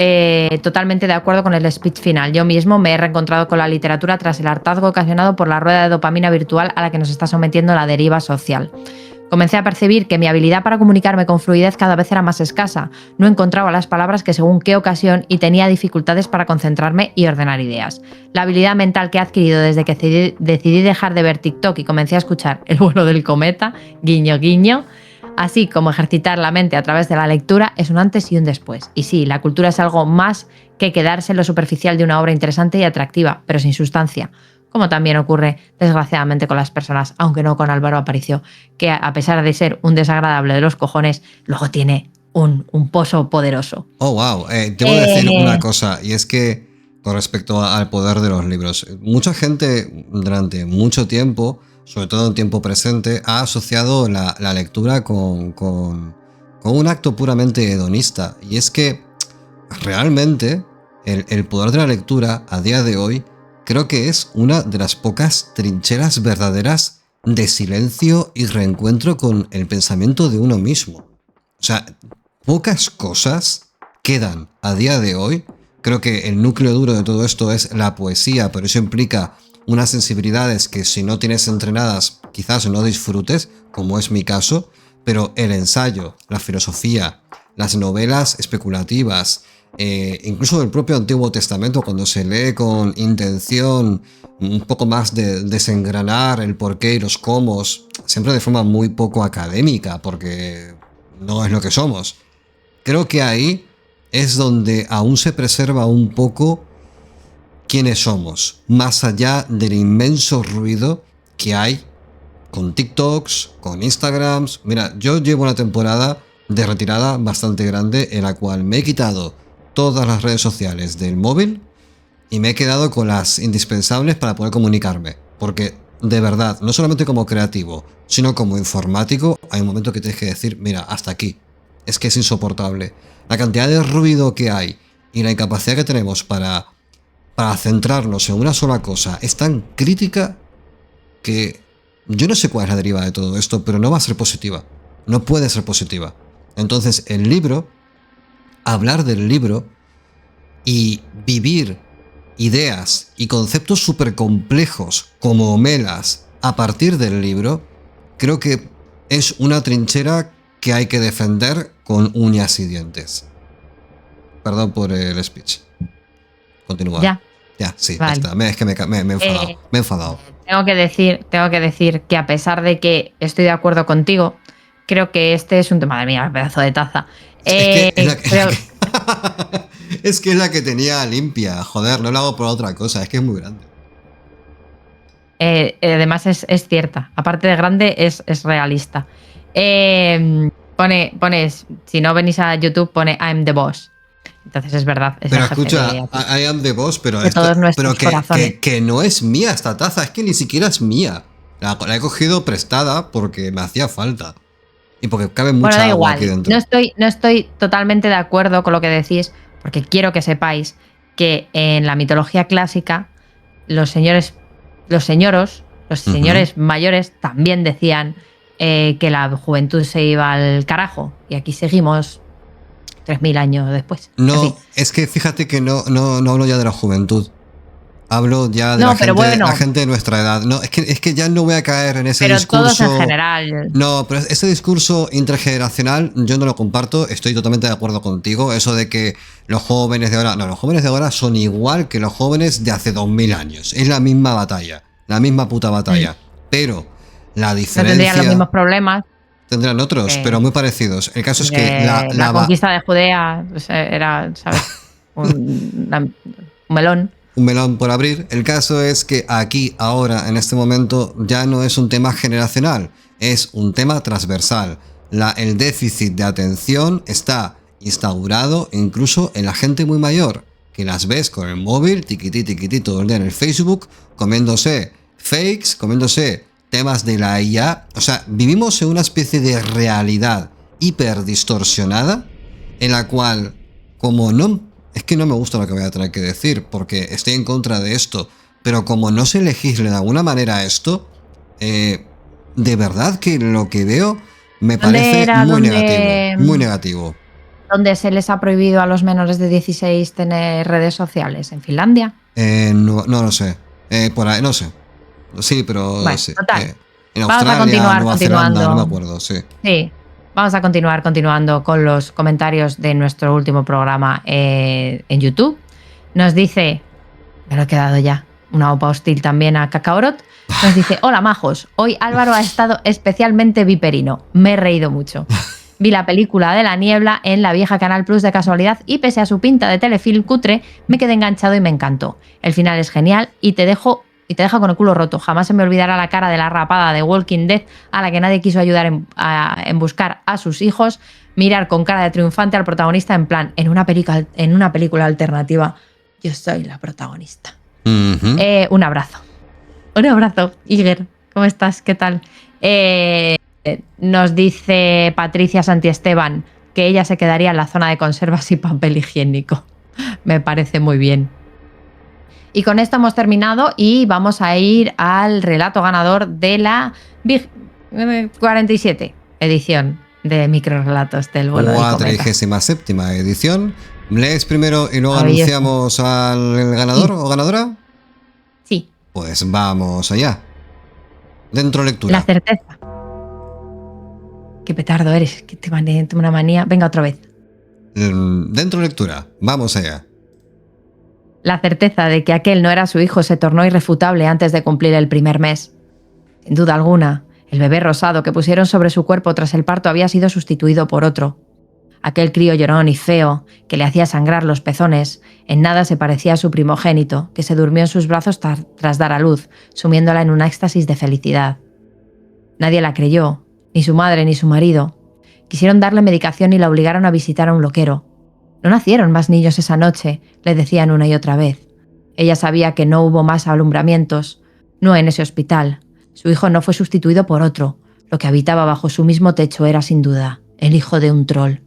Speaker 1: totalmente de acuerdo con el speech final. Yo mismo me he reencontrado con la literatura tras el hartazgo ocasionado por la rueda de dopamina virtual a la que nos está sometiendo la deriva social. Comencé a percibir que mi habilidad para comunicarme con fluidez cada vez era más escasa. No encontraba las palabras que según qué ocasión y tenía dificultades para concentrarme y ordenar ideas. La habilidad mental que he adquirido desde que decidí dejar de ver TikTok y comencé a escuchar El vuelo del cometa, guiño guiño, así como ejercitar la mente a través de la lectura, es un antes y un después. Y sí, la cultura es algo más que quedarse en lo superficial de una obra interesante y atractiva, pero sin sustancia, como también ocurre desgraciadamente con las personas, aunque no con Álvaro Aparicio, que a pesar de ser un desagradable de los cojones, luego tiene un pozo poderoso.
Speaker 2: Oh, wow. Debo decir una cosa, y es que con respecto al poder de los libros, mucha gente durante mucho tiempo, sobre todo en tiempo presente, ha asociado la lectura con un acto puramente hedonista. Y es que realmente el poder de la lectura a día de hoy creo que es una de las pocas trincheras verdaderas de silencio y reencuentro con el pensamiento de uno mismo. O sea, pocas cosas quedan a día de hoy. Creo que el núcleo duro de todo esto es la poesía, pero eso implica unas sensibilidades que si no tienes entrenadas quizás no disfrutes, como es mi caso, pero el ensayo, la filosofía, las novelas especulativas, incluso del propio Antiguo Testamento, cuando se lee con intención un poco más de desengranar el porqué y los cómo, siempre de forma muy poco académica, porque no es lo que somos. Creo que ahí es donde aún se preserva un poco quiénes somos, más allá del inmenso ruido que hay con TikToks, con Instagrams. Mira, yo llevo una temporada de retirada bastante grande en la cual me he quitado todas las redes sociales del móvil y me he quedado con las indispensables para poder comunicarme, porque de verdad, no solamente como creativo, sino como informático, hay un momento que tienes que decir, mira, hasta aquí, es que es insoportable. La cantidad de ruido que hay y la incapacidad que tenemos para centrarnos en una sola cosa es tan crítica que yo no sé cuál es la deriva de todo esto, pero no va a ser positiva, no puede ser positiva. Entonces el libro, hablar del libro y vivir ideas y conceptos súper complejos como Omelas a partir del libro, creo que es una trinchera que hay que defender con uñas y dientes. Perdón por el speech. Continúa. Ya, sí, vale. Ya está. Es que me he enfadado.
Speaker 1: Tengo que decir que a pesar de que estoy de acuerdo contigo, creo que este es un tema de mía, pedazo de taza.
Speaker 2: Es que es la que tenía limpia, joder, no la hago por otra cosa, es que es muy grande.
Speaker 1: Además es cierta, aparte de grande es realista. Pone, si no venís a YouTube, pone I'm the boss. Entonces es verdad. Es
Speaker 2: pero escucha, I am the boss, pero que no es mía esta taza, es que ni siquiera es mía. La he cogido prestada porque me hacía falta. Y porque cabe mucha agua igual, aquí dentro.
Speaker 1: No estoy totalmente de acuerdo con lo que decís, porque quiero que sepáis que en la mitología clásica los señores mayores también decían que la juventud se iba al carajo. Y aquí seguimos 3000 años después.
Speaker 2: No, es que fíjate que no hablo ya de la juventud. Hablo ya de la gente de nuestra edad. No, es que ya no voy a caer en ese discurso.
Speaker 1: Todos en general.
Speaker 2: No, pero ese discurso intergeneracional yo no lo comparto. Estoy totalmente de acuerdo contigo. Eso de que los jóvenes de ahora... No, los jóvenes de ahora son igual que los jóvenes de hace 2000 años. Es la misma batalla. La misma puta batalla. Pero la diferencia... No
Speaker 1: tendrían los mismos problemas.
Speaker 2: Tendrán otros, pero muy parecidos. El caso es que
Speaker 1: la conquista de Judea era, ¿sabes? un melón.
Speaker 2: Un melón por abrir. El caso es que aquí, ahora, en este momento, ya no es un tema generacional, es un tema transversal. El déficit de atención está instaurado incluso en la gente muy mayor, que las ves con el móvil, tiquití todo el día en el Facebook, comiéndose fakes, comiéndose temas de la IA. O sea, vivimos en una especie de realidad hiper distorsionada, en la cual, como no... Es que no me gusta lo que voy a tener que decir, porque estoy en contra de esto, pero como no se legisle de alguna manera esto, de verdad que lo que veo me parece muy negativo.
Speaker 1: ¿Dónde se les ha prohibido a los menores de 16 tener redes sociales? ¿En Finlandia?
Speaker 2: No lo sé. Por ahí, no sé. Sí, pero
Speaker 1: bueno,
Speaker 2: sí,
Speaker 1: total.
Speaker 2: en Australia, Nueva Zelanda, no me acuerdo, sí.
Speaker 1: Sí. Vamos a continuando con los comentarios de nuestro último programa en YouTube. Nos dice, me lo he quedado ya, una opa hostil también a Cacaorot. Nos dice, hola majos, hoy Álvaro ha estado especialmente viperino. Me he reído mucho. Vi la película de La Niebla en la vieja Canal Plus de casualidad y pese a su pinta de telefilm cutre, me quedé enganchado y me encantó. El final es genial y te deja con el culo roto. Jamás se me olvidará la cara de la rapada de Walking Dead a la que nadie quiso ayudar en buscar a sus hijos, mirar con cara de triunfante al protagonista en plan, en una película alternativa, yo soy la protagonista. Un abrazo. Un abrazo, Iger. ¿Cómo estás? ¿Qué tal? Nos dice Patricia Santiesteban que ella se quedaría en la zona de conservas y papel higiénico. Me parece muy bien. Y con esto hemos terminado y vamos a ir al relato ganador de la 47 edición de Microrelatos del Vuelo del Cometa.
Speaker 2: 47ª edición. ¿Lees primero y luego anunciamos al ganador o ganadora?
Speaker 1: Sí.
Speaker 2: Pues vamos allá. Dentro lectura.
Speaker 1: La certeza. Qué petardo eres, que te tengo una manía. Venga, otra vez.
Speaker 2: Dentro lectura. Vamos allá.
Speaker 1: La certeza de que aquel no era su hijo se tornó irrefutable antes de cumplir el primer mes. Sin duda alguna, el bebé rosado que pusieron sobre su cuerpo tras el parto había sido sustituido por otro. Aquel crío llorón y feo, que le hacía sangrar los pezones, en nada se parecía a su primogénito, que se durmió en sus brazos tras dar a luz, sumiéndola en un éxtasis de felicidad. Nadie la creyó, ni su madre ni su marido. Quisieron darle medicación y la obligaron a visitar a un loquero. No nacieron más niños esa noche, le decían una y otra vez. Ella sabía que no hubo más alumbramientos, no en ese hospital. Su hijo no fue sustituido por otro. Lo que habitaba bajo su mismo techo era, sin duda, el hijo de un troll.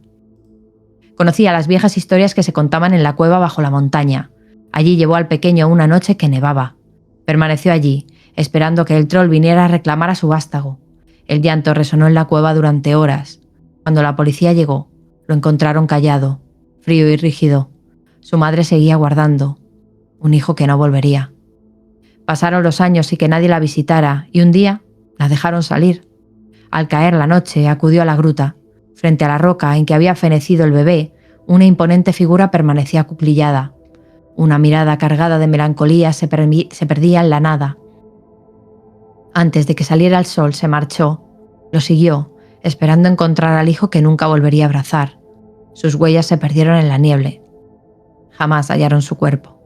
Speaker 1: Conocía las viejas historias que se contaban en la cueva bajo la montaña. Allí llevó al pequeño una noche que nevaba. Permaneció allí, esperando que el troll viniera a reclamar a su vástago. El llanto resonó en la cueva durante horas. Cuando la policía llegó, lo encontraron callado, frío y rígido. Su madre seguía guardando un hijo que no volvería. Pasaron los años y que nadie la visitara, y un día la dejaron salir. Al caer la noche, acudió a la gruta. Frente a la roca en que había fenecido el bebé, una imponente figura permanecía acuclillada. Una mirada cargada de melancolía se perdía en la nada. Antes de que saliera el sol, se marchó. Lo siguió, esperando encontrar al hijo que nunca volvería a abrazar. Sus huellas se perdieron en la niebla. Jamás hallaron su cuerpo.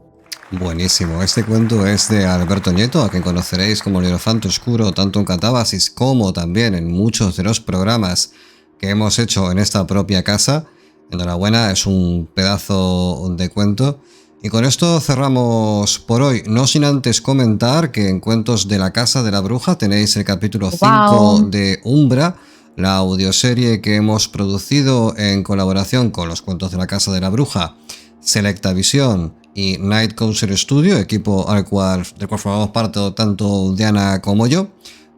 Speaker 2: Buenísimo. Este cuento es de Alberto Nieto, a quien conoceréis como el Hierofanto Oscuro, tanto en Catábasis como también en muchos de los programas que hemos hecho en esta propia casa. Enhorabuena, es un pedazo de cuento. Y con esto cerramos por hoy, no sin antes comentar que en Cuentos de la Casa de la Bruja tenéis el capítulo 5 de Umbra, la audioserie que hemos producido en colaboración con los Cuentos de la Casa de la Bruja, Selecta Visión y Night Council Studio, equipo del cual formamos parte tanto Diana como yo,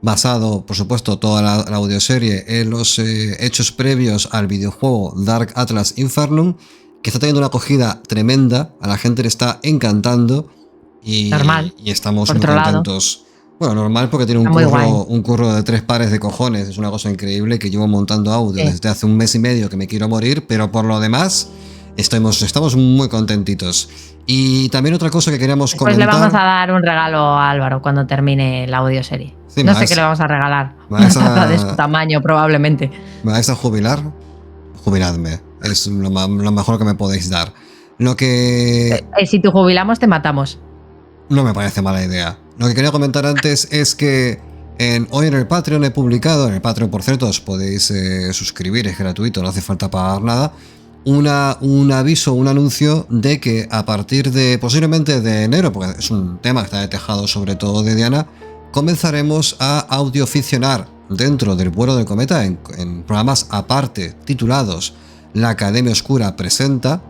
Speaker 2: basado, por supuesto, toda la audioserie en los hechos previos al videojuego Dark Atlas Infernum, que está teniendo una acogida tremenda, a la gente le está encantando y estamos muy contentos. Bueno, normal porque tiene un curro de 3 pares de cojones, es una cosa increíble que llevo montando audio desde hace 1 mes y medio que me quiero morir, pero por lo demás estamos muy contentitos. Y también otra cosa que queríamos comentar.
Speaker 1: Pues le vamos a dar un regalo a Álvaro cuando termine la audioserie. Sí, no sé qué le vamos a regalar. Una taza de su tamaño, probablemente.
Speaker 2: ¿Me vais a jubilar? Jubiladme. Es lo mejor que me podéis dar. Lo que
Speaker 1: Si te jubilamos, te matamos.
Speaker 2: no me parece mala idea. Lo que quería comentar antes es que hoy en el Patreon he publicado, en el Patreon por cierto os podéis suscribir, es gratuito, no hace falta pagar nada, un aviso, un anuncio de que a partir de posiblemente de enero, porque es un tema que está de tejado sobre todo de Diana, comenzaremos a audioficcionar dentro del vuelo del cometa en programas aparte titulados La Academia Oscura presenta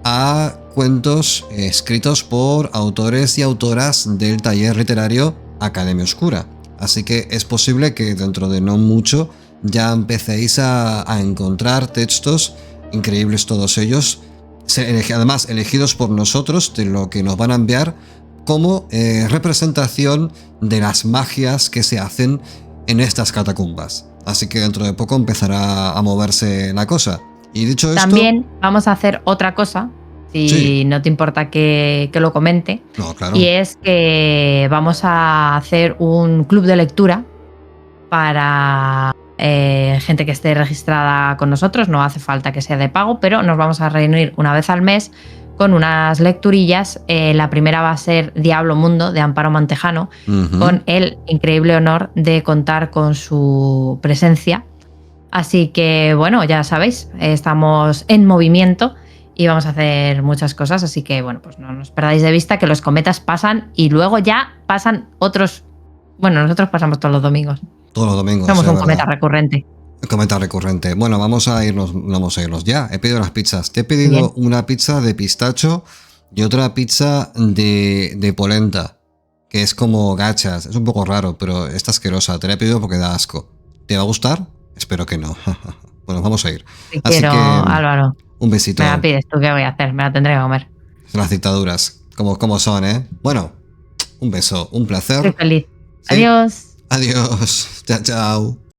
Speaker 2: a cuentos escritos por autores y autoras del taller literario Academia Oscura. Así que es posible que dentro de no mucho ya empecéis a encontrar textos increíbles todos ellos, además elegidos por nosotros de lo que nos van a enviar como representación de las magias que se hacen en estas catacumbas. Así que dentro de poco empezará a moverse la cosa. Y dicho esto...
Speaker 1: También vamos a hacer otra cosa, si no te importa que lo comente.
Speaker 2: No, claro.
Speaker 1: Y es que vamos a hacer un club de lectura para gente que esté registrada con nosotros. No hace falta que sea de pago, pero nos vamos a reunir una vez al mes con unas lecturillas. La primera va a ser Diablo Mundo, de Amparo Montejano, con el increíble honor de contar con su presencia. Así que, bueno, ya sabéis, estamos en movimiento y vamos a hacer muchas cosas. Así que, bueno, pues no nos perdáis de vista que los cometas pasan y luego ya pasan otros. Bueno, nosotros pasamos todos los domingos.
Speaker 2: Todos los domingos.
Speaker 1: Somos un cometa recurrente.
Speaker 2: Cometa recurrente. Bueno, vamos a irnos ya. He pedido las pizzas. Te he pedido una pizza de pistacho y otra pizza de polenta, que es como gachas. Es un poco raro, pero está asquerosa. Te la he pedido porque da asco. ¿Te va a gustar? Espero que no. Bueno, vamos a ir.
Speaker 1: Te quiero, Álvaro.
Speaker 2: Un besito.
Speaker 1: Me la pides, ¿tú qué voy a hacer? Me la tendré que comer.
Speaker 2: Las dictaduras, como son, ¿eh? Bueno, un beso, un placer.
Speaker 1: Estoy feliz.
Speaker 2: ¿Sí?
Speaker 1: Adiós.
Speaker 2: Adiós. Chao, chao.